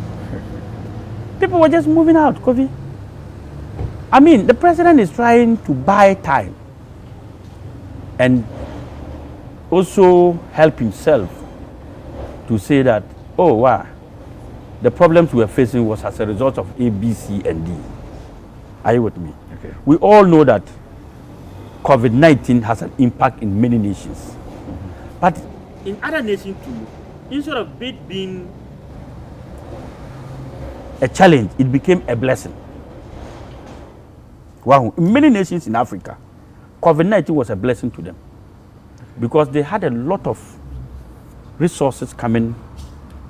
[SPEAKER 5] People were just moving out, Kofi. I mean, the president is trying to buy time and also help himself to say that, oh, wow, the problems we are facing was as a result of A, B, C, and D. Are you with me?
[SPEAKER 4] Okay.
[SPEAKER 5] We all know that COVID-19 has an impact in many nations. But in other nations too, instead of it being a challenge, it became a blessing. Wow. In many nations in Africa, COVID-19 was a blessing to them, because they had a lot of resources coming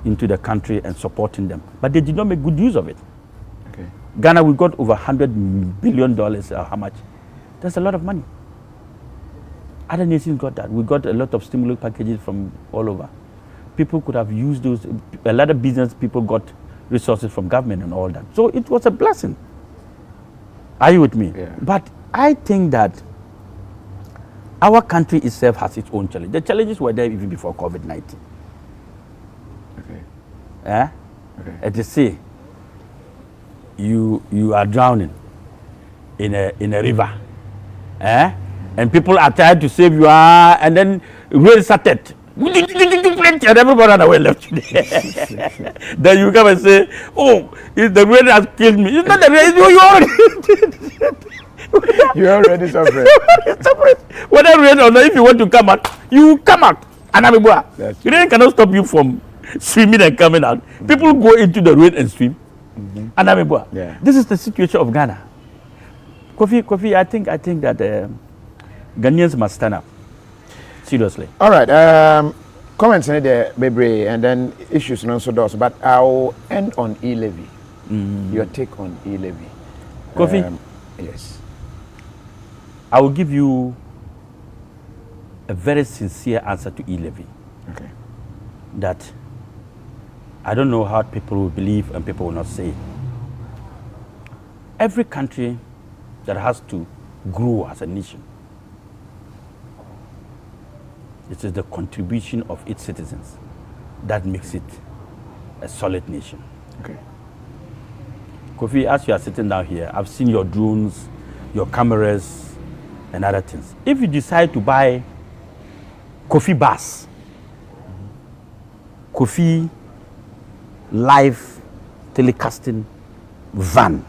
[SPEAKER 5] into the country and supporting them, but they did not make good use of it.
[SPEAKER 4] Okay.
[SPEAKER 5] Ghana, we got over $100 billion. How much? That's a lot of money. Other nations got that. We got a lot of stimulus packages from all over. People could have used those. A lot of business people got resources from government and all that. So it was a blessing. Are you with me?
[SPEAKER 4] Yeah.
[SPEAKER 5] But I think that our country itself has its own challenge. The challenges were there even before COVID-19.
[SPEAKER 4] Okay.
[SPEAKER 5] Yeah?
[SPEAKER 4] Okay.
[SPEAKER 5] At the sea, you are drowning in a river. Eh? And people are trying to save you, and then rain started. And everybody ran away and left you there. Then you come and say, oh, the rain has killed me. It's not the rain, you already
[SPEAKER 4] You already suffering.
[SPEAKER 5] Whether rain or not, if you want to come out, you come out. Anamibua, you really cannot stop you from swimming and coming out. People go into the rain and swim. Anamibua.
[SPEAKER 4] Yeah.
[SPEAKER 5] This is the situation of Ghana. Kofi, I think that Ghanaians must stand up. Seriously.
[SPEAKER 4] All right. Comments in there, baby, and then issues and also does. But I'll end on e-levy. Your take on e-levy.
[SPEAKER 5] Kofi?
[SPEAKER 4] Yes.
[SPEAKER 5] I will give you a very sincere answer to e-levy.
[SPEAKER 4] Okay.
[SPEAKER 5] That I don't know how people will believe and people will not say. Every country that has to grow as a nation, it is the contribution of its citizens that makes it a solid nation.
[SPEAKER 4] Okay.
[SPEAKER 5] Kofi, as you are sitting down here, I've seen your drones, your cameras, and other things. If you decide to buy Kofi bus, Kofi live telecasting van,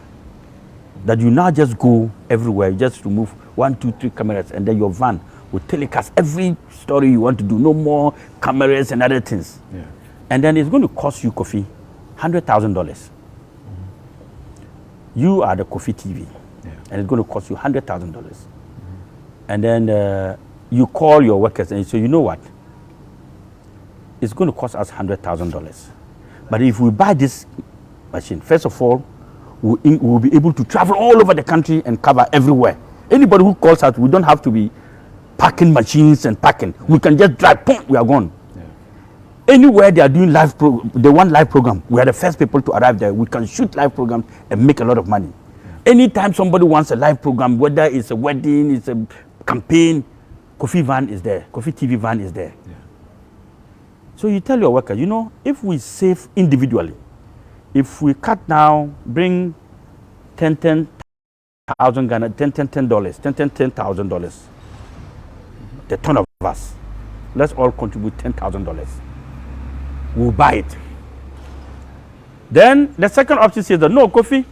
[SPEAKER 5] that you now just go everywhere, you just remove 1, 2, 3 cameras, and then your van will telecast every story you want to do. No more cameras and other things.
[SPEAKER 4] Yeah.
[SPEAKER 5] And then it's going to cost you, Kofi, $100,000. You are the Kofi TV, and it's going to cost you $100,000. And then you call your workers and you say, you know what? It's going to cost us $100,000. But if we buy this machine, first of all, we'll be able to travel all over the country and cover everywhere. Anybody who calls us, we don't have to be packing machines and packing. We can just drive, boom, we are gone. Yeah. Anywhere they are doing they want live program, we are the first people to arrive there. We can shoot live programs and make a lot of money. Yeah. Anytime somebody wants a live program, whether it's a wedding, it's a campaign, Kofi van is there. Kofi TV van is there. Yeah. So you tell your workers, you know, if we save individually, if we cut now, bring $10,000 Ghana, $10,000, the ton of us, let's all contribute $10,000. We'll buy it. Then the second option says that no, Kofi,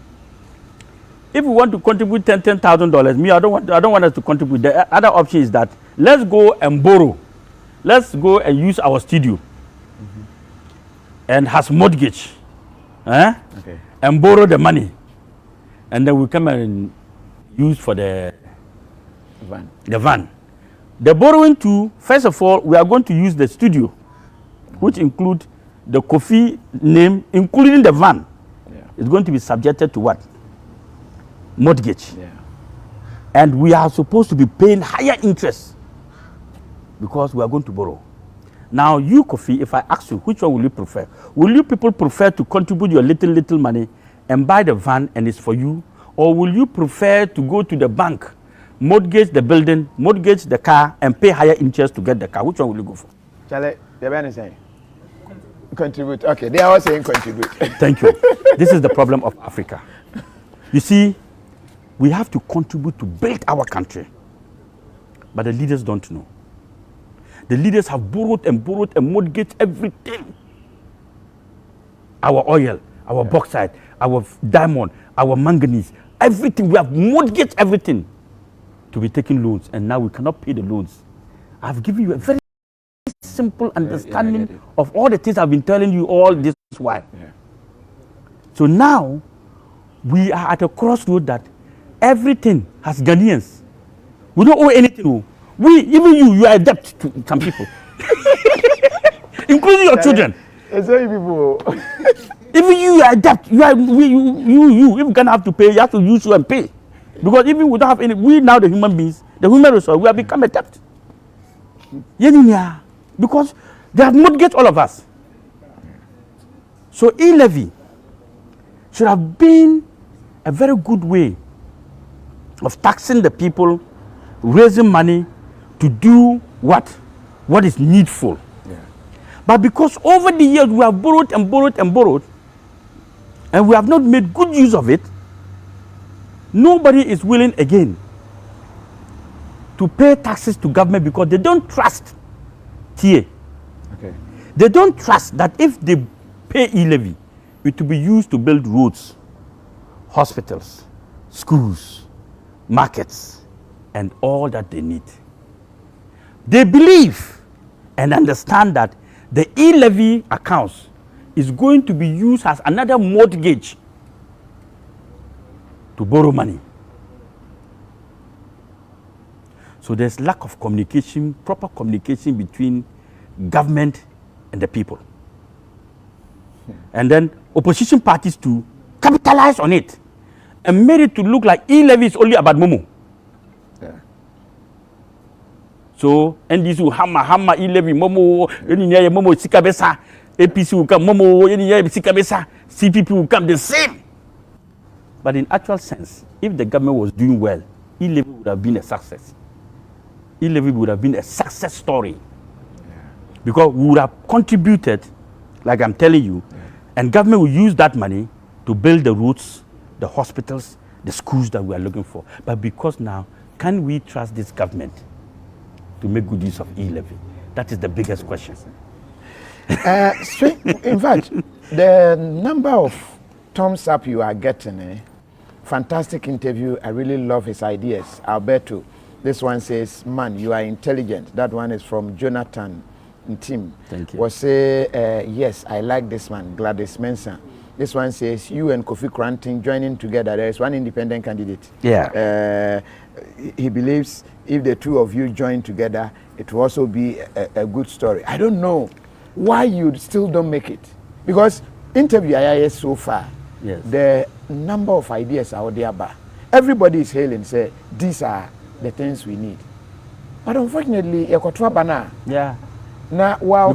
[SPEAKER 5] if we want to contribute $10,000, me, I don't want us to contribute. The other option is that let's go and borrow. Let's go and use our studio and has mortgage. Okay. And borrow the money, and then we come and use for the van. The borrowing too, first of all, we are going to use the studio, which include the Kofi name, including the van. Yeah. It's going to be subjected to what? Mortgage. Yeah. And we are supposed to be paying higher interest because we are going to borrow. Now, you, Kofi, if I ask you, which one will you prefer? Will you people prefer to contribute your little money and buy the van and it's for you? Or will you prefer to go to the bank, mortgage the building, mortgage the car, and pay higher interest to get the car? Which one will you go for?
[SPEAKER 4] Charlie, you're saying? Contribute. Okay, they are all saying contribute.
[SPEAKER 5] Thank you. This is the problem of Africa. You see, we have to contribute to build our country, but the leaders don't know. The leaders have borrowed and mortgaged everything. Our oil, our bauxite, our diamond, our manganese, everything. We have mortgaged everything to be taking loans, and now we cannot pay the loans. I've given you a very simple understanding of all the things I've been telling you all this while. Yeah. So now we are at a crossroad that everything has Ghanaians. We don't owe anything. Even you are a debt to some people, including your children.
[SPEAKER 4] People.
[SPEAKER 5] Even you are a debt. You. If you're gonna have to pay, you have to use you and pay, because even we don't have any. We now the human beings, the human resource, we have become a debt. Because they have mortgaged all of us. So e-levy should have been a very good way of taxing the people, raising money to do what is needful. Yeah. But because over the years we have borrowed, and we have not made good use of it, nobody is willing again to pay taxes to government because they don't trust TA. Okay. They don't trust that if they pay e-levy, it will be used to build roads, hospitals, schools, markets, and all that they need. They believe and understand that the e-levy accounts is going to be used as another mortgage to borrow money. So there's lack of communication, proper communication between government and the people. And then opposition parties to capitalize on it and made it to look like e-levy is only about Momo.
[SPEAKER 4] Yeah.
[SPEAKER 5] So NDC will hammer e-levy, Momo, Momo Sikabesa, APC will come, Momo, Sikabesa, CPP will come the same. But in actual sense, if the government was doing well, e-levy would have been a success. E-levy would have been a success story. Because we would have contributed, like I'm telling you, and government will use that money to build the roads, the hospitals, the schools that we are looking for. But because now, can we trust this government to make good use of e-levy? That is the biggest question.
[SPEAKER 4] In fact, the number of thumbs up you are getting, fantastic interview. I really love his ideas. Alberto, this one says, man, you are intelligent. That one is from Jonathan. Team.
[SPEAKER 5] Thank you.
[SPEAKER 4] Was say, yes, I like this man, Gladys Mensah. This one says, you and Kofi Kranting joining together. There is one independent candidate.
[SPEAKER 5] Yeah.
[SPEAKER 4] He believes if the two of you join together, it will also be a good story. I don't know why you still don't make it. Because interview IIS so far,
[SPEAKER 5] yes,
[SPEAKER 4] the number of ideas out there, but everybody is hailing, say, these are the things we need. But unfortunately,
[SPEAKER 5] yeah.
[SPEAKER 4] Now, wow,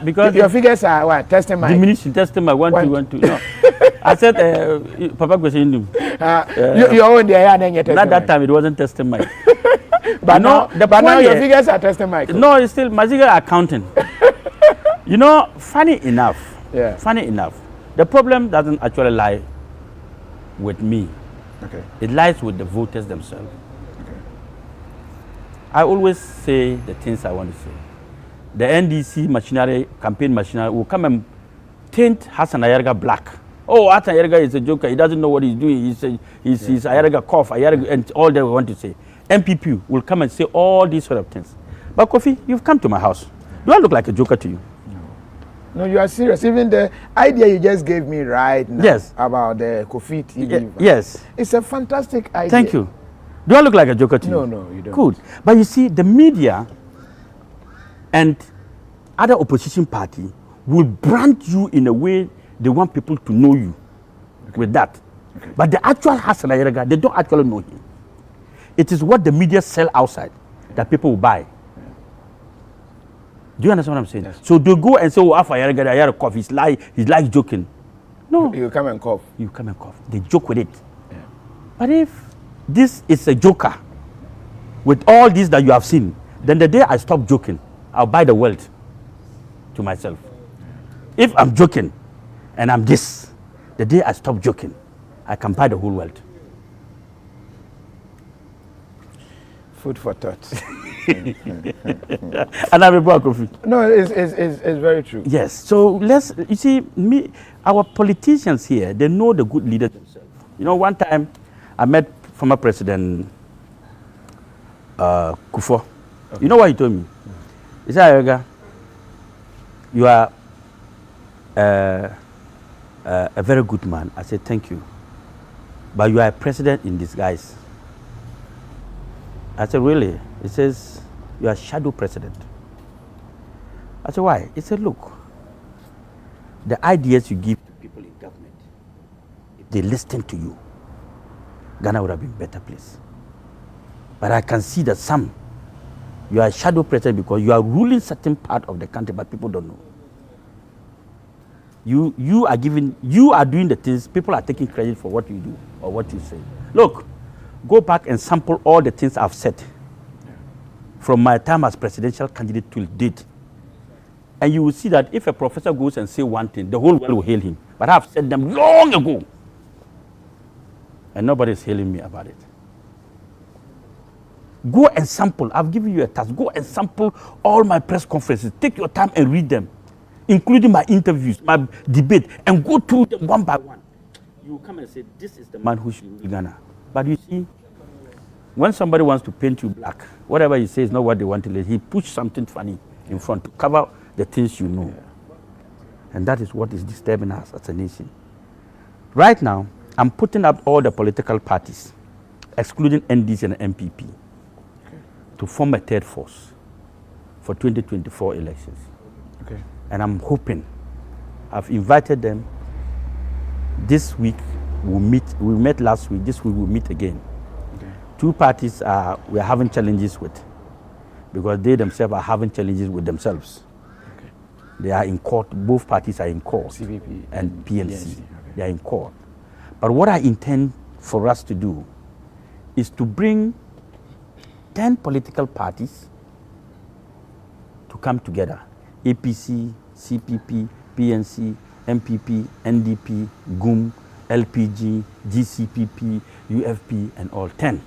[SPEAKER 5] because
[SPEAKER 4] your figures are what? Testimony.
[SPEAKER 5] Diminishing testimony 1 2 1 2. No. I said, Papa question you.
[SPEAKER 4] You own the testimony.
[SPEAKER 5] Not that time, it wasn't testimony.
[SPEAKER 4] But now your figures are testimony.
[SPEAKER 5] No, it's still my figure accounting. Funny enough, the problem doesn't actually lie with me.
[SPEAKER 4] Okay.
[SPEAKER 5] It lies with the voters themselves.
[SPEAKER 4] Okay.
[SPEAKER 5] I always say the things I want to say. The NDC machinery, campaign machinery, will come and taint Hassan Ayariga black. Oh, Hassan Ayariga is a joker. He doesn't know what he's doing. He's Ayariga cough, Ayariga, and all they want to say. MPP will come and say all these sort of things. But Kofi, you've come to my house. Do I look like a joker to you?
[SPEAKER 4] No, you are serious. Even the idea you just gave me right now,
[SPEAKER 5] yes,
[SPEAKER 4] about the Kofi TV.
[SPEAKER 5] Yes.
[SPEAKER 4] It's a fantastic idea.
[SPEAKER 5] Thank you. Do I look like a joker to you?
[SPEAKER 4] No, you don't.
[SPEAKER 5] Good. But you see, the media and other opposition party will brand you in a way they want people to know you with that. Okay. But the actual Hassan Ayariga, they don't actually know him. It is what the media sell outside that people will buy. Do you understand what I'm saying? Yes. So they go and say, oh, Alpha Ayariga, Ayariga cough, he's like joking. No.
[SPEAKER 4] You come and cough.
[SPEAKER 5] You come and cough. They joke with it. Yeah. But if this is a joker with all this that you have seen, then the day I stop joking, I'll buy the world to myself. If I'm joking and I'm this, the day I stop joking, I can buy the whole world.
[SPEAKER 4] Food for thought.
[SPEAKER 5] And I'm a black coffee.
[SPEAKER 4] No, it's very true.
[SPEAKER 5] Yes. So you see, our politicians here, they know the good leaders themselves. One time I met former President Kufo. Okay. You know what he told me? He said, Ayariga, you are a very good man. I said, thank you. But you are a president in disguise. I said, really? He says, you are a shadow president. I said, why? He said, look, the ideas you give to people in government, if they listen to you, Ghana would have been a better place. But I can see that you are a shadow president because you are ruling certain part of the country, but people don't know. You are doing the things, people are taking credit for what you do or what you say. Look, go back and sample all the things I've said from my time as presidential candidate to date. And you will see that if a professor goes and say one thing, the whole world will hail him. But I've said them long ago. And nobody is hailing me about it. Go and sample. I've given you a task. Go and sample all my press conferences. Take your time and read them, including my interviews, my debate, and go through them one by one. You will come and say, this is the man who should rule Ghana. But you see, when somebody wants to paint you black, whatever he says is not what they want to let. He push something funny in front to cover the things you know. And that is what is disturbing us as a nation. Right now, I'm putting up all the political parties, excluding NDC and MPP, to form a third force for 2024 elections.
[SPEAKER 4] Okay.
[SPEAKER 5] And I'm hoping, I've invited them. This week we'll meet. We met last week. This week we'll meet again.
[SPEAKER 4] Okay.
[SPEAKER 5] Two parties we're having challenges with, because they themselves are having challenges with themselves.
[SPEAKER 4] Okay.
[SPEAKER 5] They are in court. Both parties are in court.
[SPEAKER 4] CVP
[SPEAKER 5] and PNC.
[SPEAKER 4] Okay.
[SPEAKER 5] They are in court. But what I intend for us to do is to bring 10 political parties to come together. APC, CPP, PNC, MPP, NDP, GUM, LPG, GCPP, UFP, and all 10.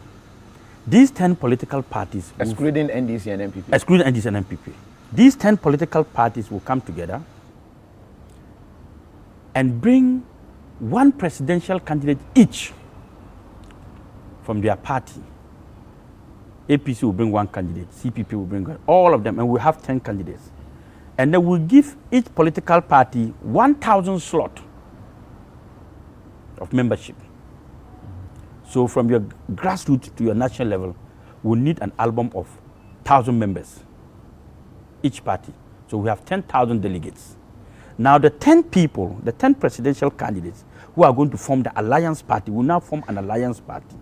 [SPEAKER 5] These 10 political parties...
[SPEAKER 4] Excluding NDC and MPP.
[SPEAKER 5] Excluding NDC and MPP. These 10 political parties will come together and bring one presidential candidate each from their party. APC will bring one candidate, CPP will bring one, all of them, and we'll have 10 candidates. And then we'll give each political party 1,000 slot of membership. So from your grassroots to your national level, we'll need an album of 1,000 members, each party. So we have 10,000 delegates. Now the 10 people, the 10 presidential candidates who are going to form the alliance party will now form an alliance party.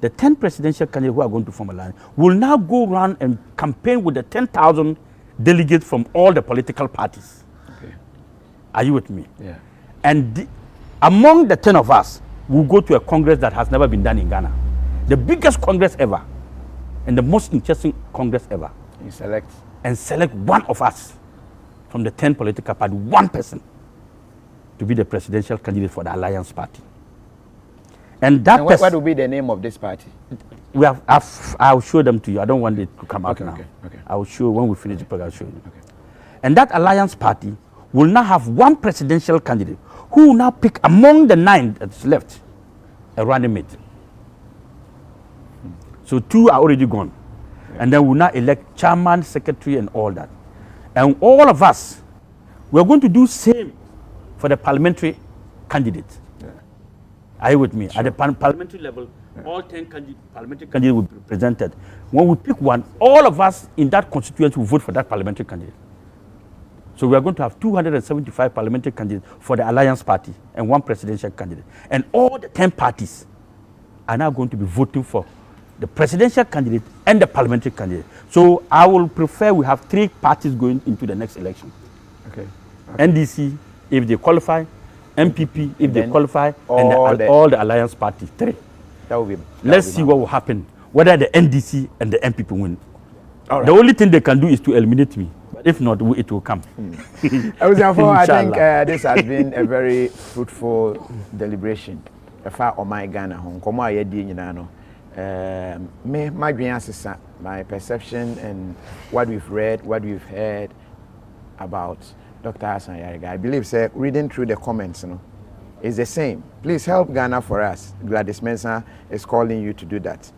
[SPEAKER 5] The 10 presidential candidates who are going to form alliance will now go around and campaign with the 10,000 delegates from all the political parties.
[SPEAKER 4] Okay.
[SPEAKER 5] Are you with me?
[SPEAKER 4] Yeah.
[SPEAKER 5] And among the 10 of us, we'll go to a congress that has never been done in Ghana. The biggest congress ever, and the most interesting congress ever.
[SPEAKER 4] You select.
[SPEAKER 5] And select one of us from the 10 political parties, one person, to be the presidential candidate for the alliance party. And that person...
[SPEAKER 4] What will be the name of this party?
[SPEAKER 5] I'll show them to you. I don't want it to come out now.
[SPEAKER 4] Okay.
[SPEAKER 5] I'll show when we finish the program. I'll show you.
[SPEAKER 4] Okay.
[SPEAKER 5] And that alliance party will now have one presidential candidate who will now pick among the 9 that's left a running mate. So 2 are already gone. Yeah. And then we'll now elect chairman, secretary, and all that. And all of us, we're going to do same for the parliamentary candidates. Yeah. Are you with me? Sure. At the parliamentary level, all 10 parliamentary candidates will be represented. When we pick one, all of us in that constituency will vote for that parliamentary candidate. So we are going to have 275 parliamentary candidates for the alliance party and one presidential candidate. And all the 10 parties are now going to be voting for the presidential candidate and the parliamentary candidate. So I will prefer we have 3 parties going into the next election.
[SPEAKER 4] Okay.
[SPEAKER 5] NDC, if they qualify, MPP, if they qualify, and all the alliance party, 3. Let's see what will happen, whether the NDC and the MPP win. Right. The only thing they can do is to eliminate me. But if not, it will come.
[SPEAKER 4] I think this has been a very fruitful deliberation. My perception and what we've read, what we've heard about Dr. Hassan Ayariga, I believe, sir, reading through the comments, is the same. Please help Ghana for us. Gladys Mensah is calling you to do that.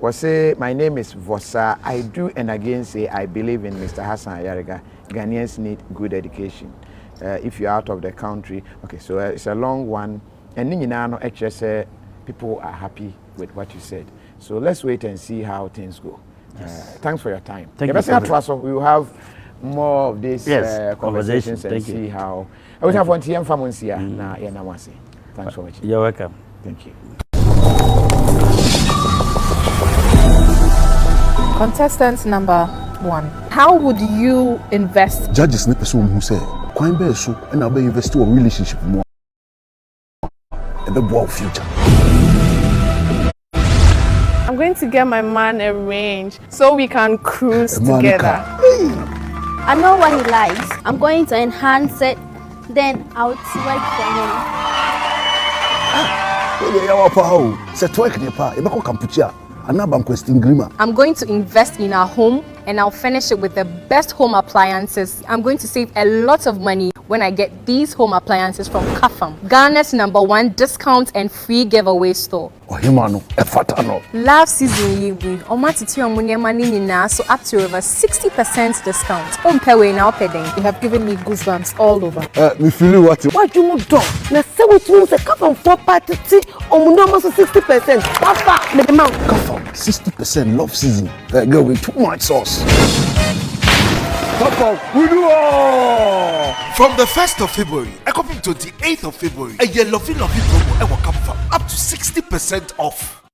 [SPEAKER 4] Or say, my name is Vosa. I do and again say I believe in Mr. Hassan Ayariga. Ghanaians need good education. If you're out of the country, okay, so it's a long one. And actually say people are happy with what you said. So let's wait and see how things go. Yes. Thanks for your time.
[SPEAKER 5] Thank you.
[SPEAKER 4] We will have more of these conversations and see how. I will have one TM family here. Thanks for watching.
[SPEAKER 5] You're welcome.
[SPEAKER 4] Thank you.
[SPEAKER 3] Contestant number 1. How would you invest?
[SPEAKER 1] Judges ne person who say, "Kwan be so and I be invest in relationship more and the future."
[SPEAKER 6] I'm going to get my man a range so we can cruise together.
[SPEAKER 7] I know what he likes. I'm going to enhance it. Then I'll twerk for him.
[SPEAKER 6] I'm going to invest in our home and I'll finish it with the best home appliances. I'm going to save a lot of money when I get these home appliances from Kafam, Ghana's #1 discount and free giveaway store.
[SPEAKER 1] Ohimano, Efatano.
[SPEAKER 6] Love season you win. Omatiti omunya money now, so up to over 60% discount. Umpewe now pedding.
[SPEAKER 3] You have given me goosebumps all over.
[SPEAKER 1] Me feel what you.
[SPEAKER 8] What you do? Na say what you say come from 4 party omunya almost 60%. Papa, the amount.
[SPEAKER 1] Come 60% love season. Girl with too much sauce. Papa, we do all.
[SPEAKER 9] From the 1st of February, I come to the 8th of February, a lovely promo and will come from up to 60% off.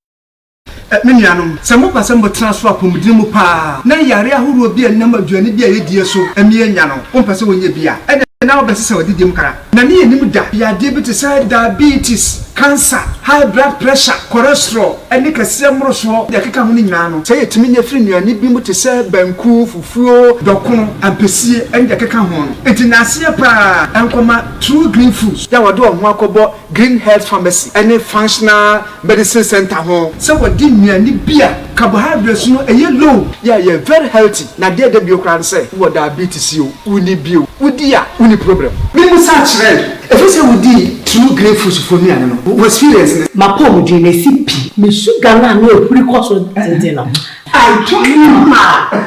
[SPEAKER 10] Minianum, some of us transfer from Dimu Pa. Na Yaria who will be a number of journey be a dear so, and me and Yano, one person when you be a. And now, Bessa did Dimkara. Nani and Nimuda, you are diabetes, cancer, high blood pressure, cholesterol, and Nika Semroswo, the Kakamino. Say it to me, a friend, you need me to say Banku, Fufu, Dokun, and Pessi, and the Kakamon. It's in Asia Pa, and Koma, true green foods. There were doing Wakobo, Green Health Pharmacy, and a functional medicine center home. So what did me and beer, carbohydrates, no, a yellow. Yeah, you're very healthy. Now, dear, the bureaucrat say, what diabetes you, we need you, would dear, we problem. Me must search red. If you say we did true great food for me, I know. Was serious.
[SPEAKER 8] My poor mujin CP. Me sugar na no pre-course dinner. I told you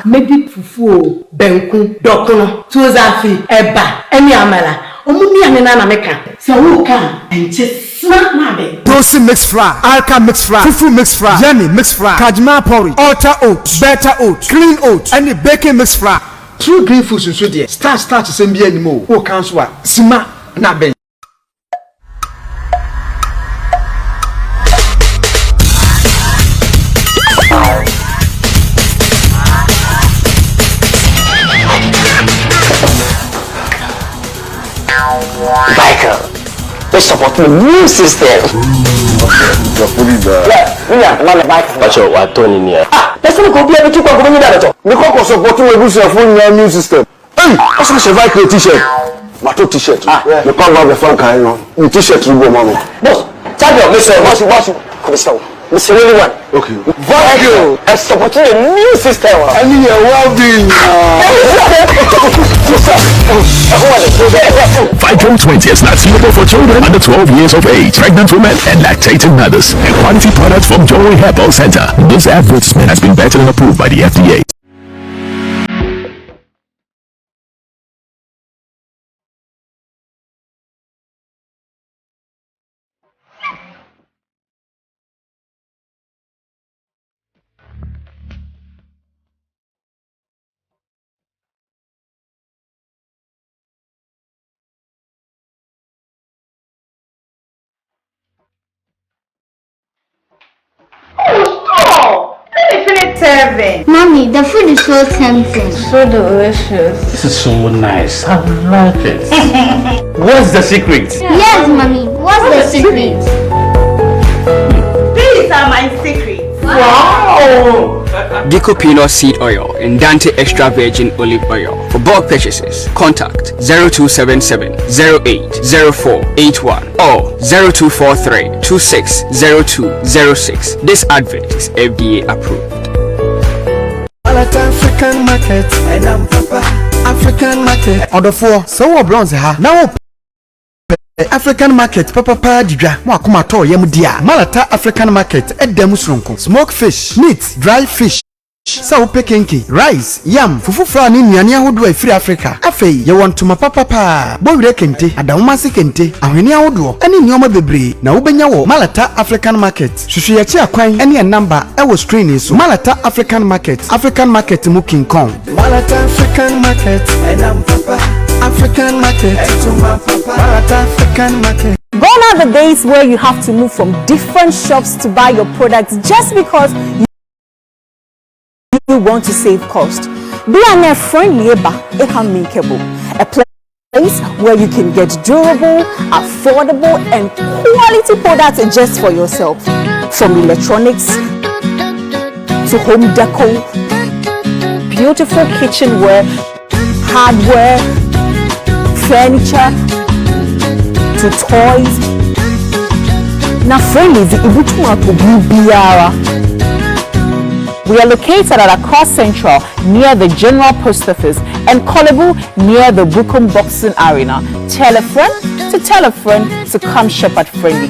[SPEAKER 8] maybe fufu, benku, dokuno, tuzafi, eba, any amala. Omuni anena na meka. So who can and just snap na be.
[SPEAKER 10] Tosi mix fry, alka mix fry, fufu mix fry, yami mix fry, kajma porridge, alter oats, better oats, clean oats, and the baking mix fry. True green foods so there. Start to send me anymore. Who counts what? Sima na ben.
[SPEAKER 11] Michael, we support the new system. Yeah, Michael. But you are Tony near. That's not going to be able to go to the
[SPEAKER 1] Because supporting a new system. Hey, what's my survival t-shirt? My t-shirt. The cover of the funk, I know. The t-shirt you go, mommy.
[SPEAKER 11] Boss, tell me, what's Mr. Anyone.
[SPEAKER 1] Okay.
[SPEAKER 11] Thank you. And supporting a new system.
[SPEAKER 1] I mean, you're well-being.
[SPEAKER 12] 5.20 is not suitable for children under 12 years of age, pregnant women, and lactating mothers. And quality products from Joy Herbal Center. This advertisement has been vetted and approved by the FDA.
[SPEAKER 7] Mommy, the food is so tempting.
[SPEAKER 5] So delicious. This is so nice. I like it. What's the secret?
[SPEAKER 7] Yes, Mommy. What's the secret?
[SPEAKER 8] These are my secrets.
[SPEAKER 11] Wow! Dico peanut seed oil and Dante extra virgin olive oil. For bulk purchases, contact 0277 080481 or 0243 260206. This advert is FDA approved.
[SPEAKER 10] African market, and I'm Papa African market. Order for so bronze ha. Now African market papa didwa mo akoma to yam dia. Malata African market edem sronko. Smoked fish, meat, dry fish. Sao pekenki, rice, yam, fufu fra ni nuane ahodo afiri Africa. Afei, ye want to ma papa. Bowire kente, adawomase kente, ahwene ahodo. Ani nioma bebre na wobenya wo Malata African market. Hwehwe ye chi akwan ene number e wo screen so. Malata African market mu King Kong. Malata African market, and I'm Papa African market. Malata African market.
[SPEAKER 13] Gone are the days where you have to move from different shops to buy your products just because you want to save cost. Be a friendly makeable, a place where you can get durable, affordable, and quality products just for yourself. From electronics to home decor, beautiful kitchenware, hardware, furniture, to toys. Now, friendly, the Ibutu Biara. We are located at Accra Central near the General Post Office and Kolebu near the Bukum Boxing Arena. Tell a friend to come shop at Friendly.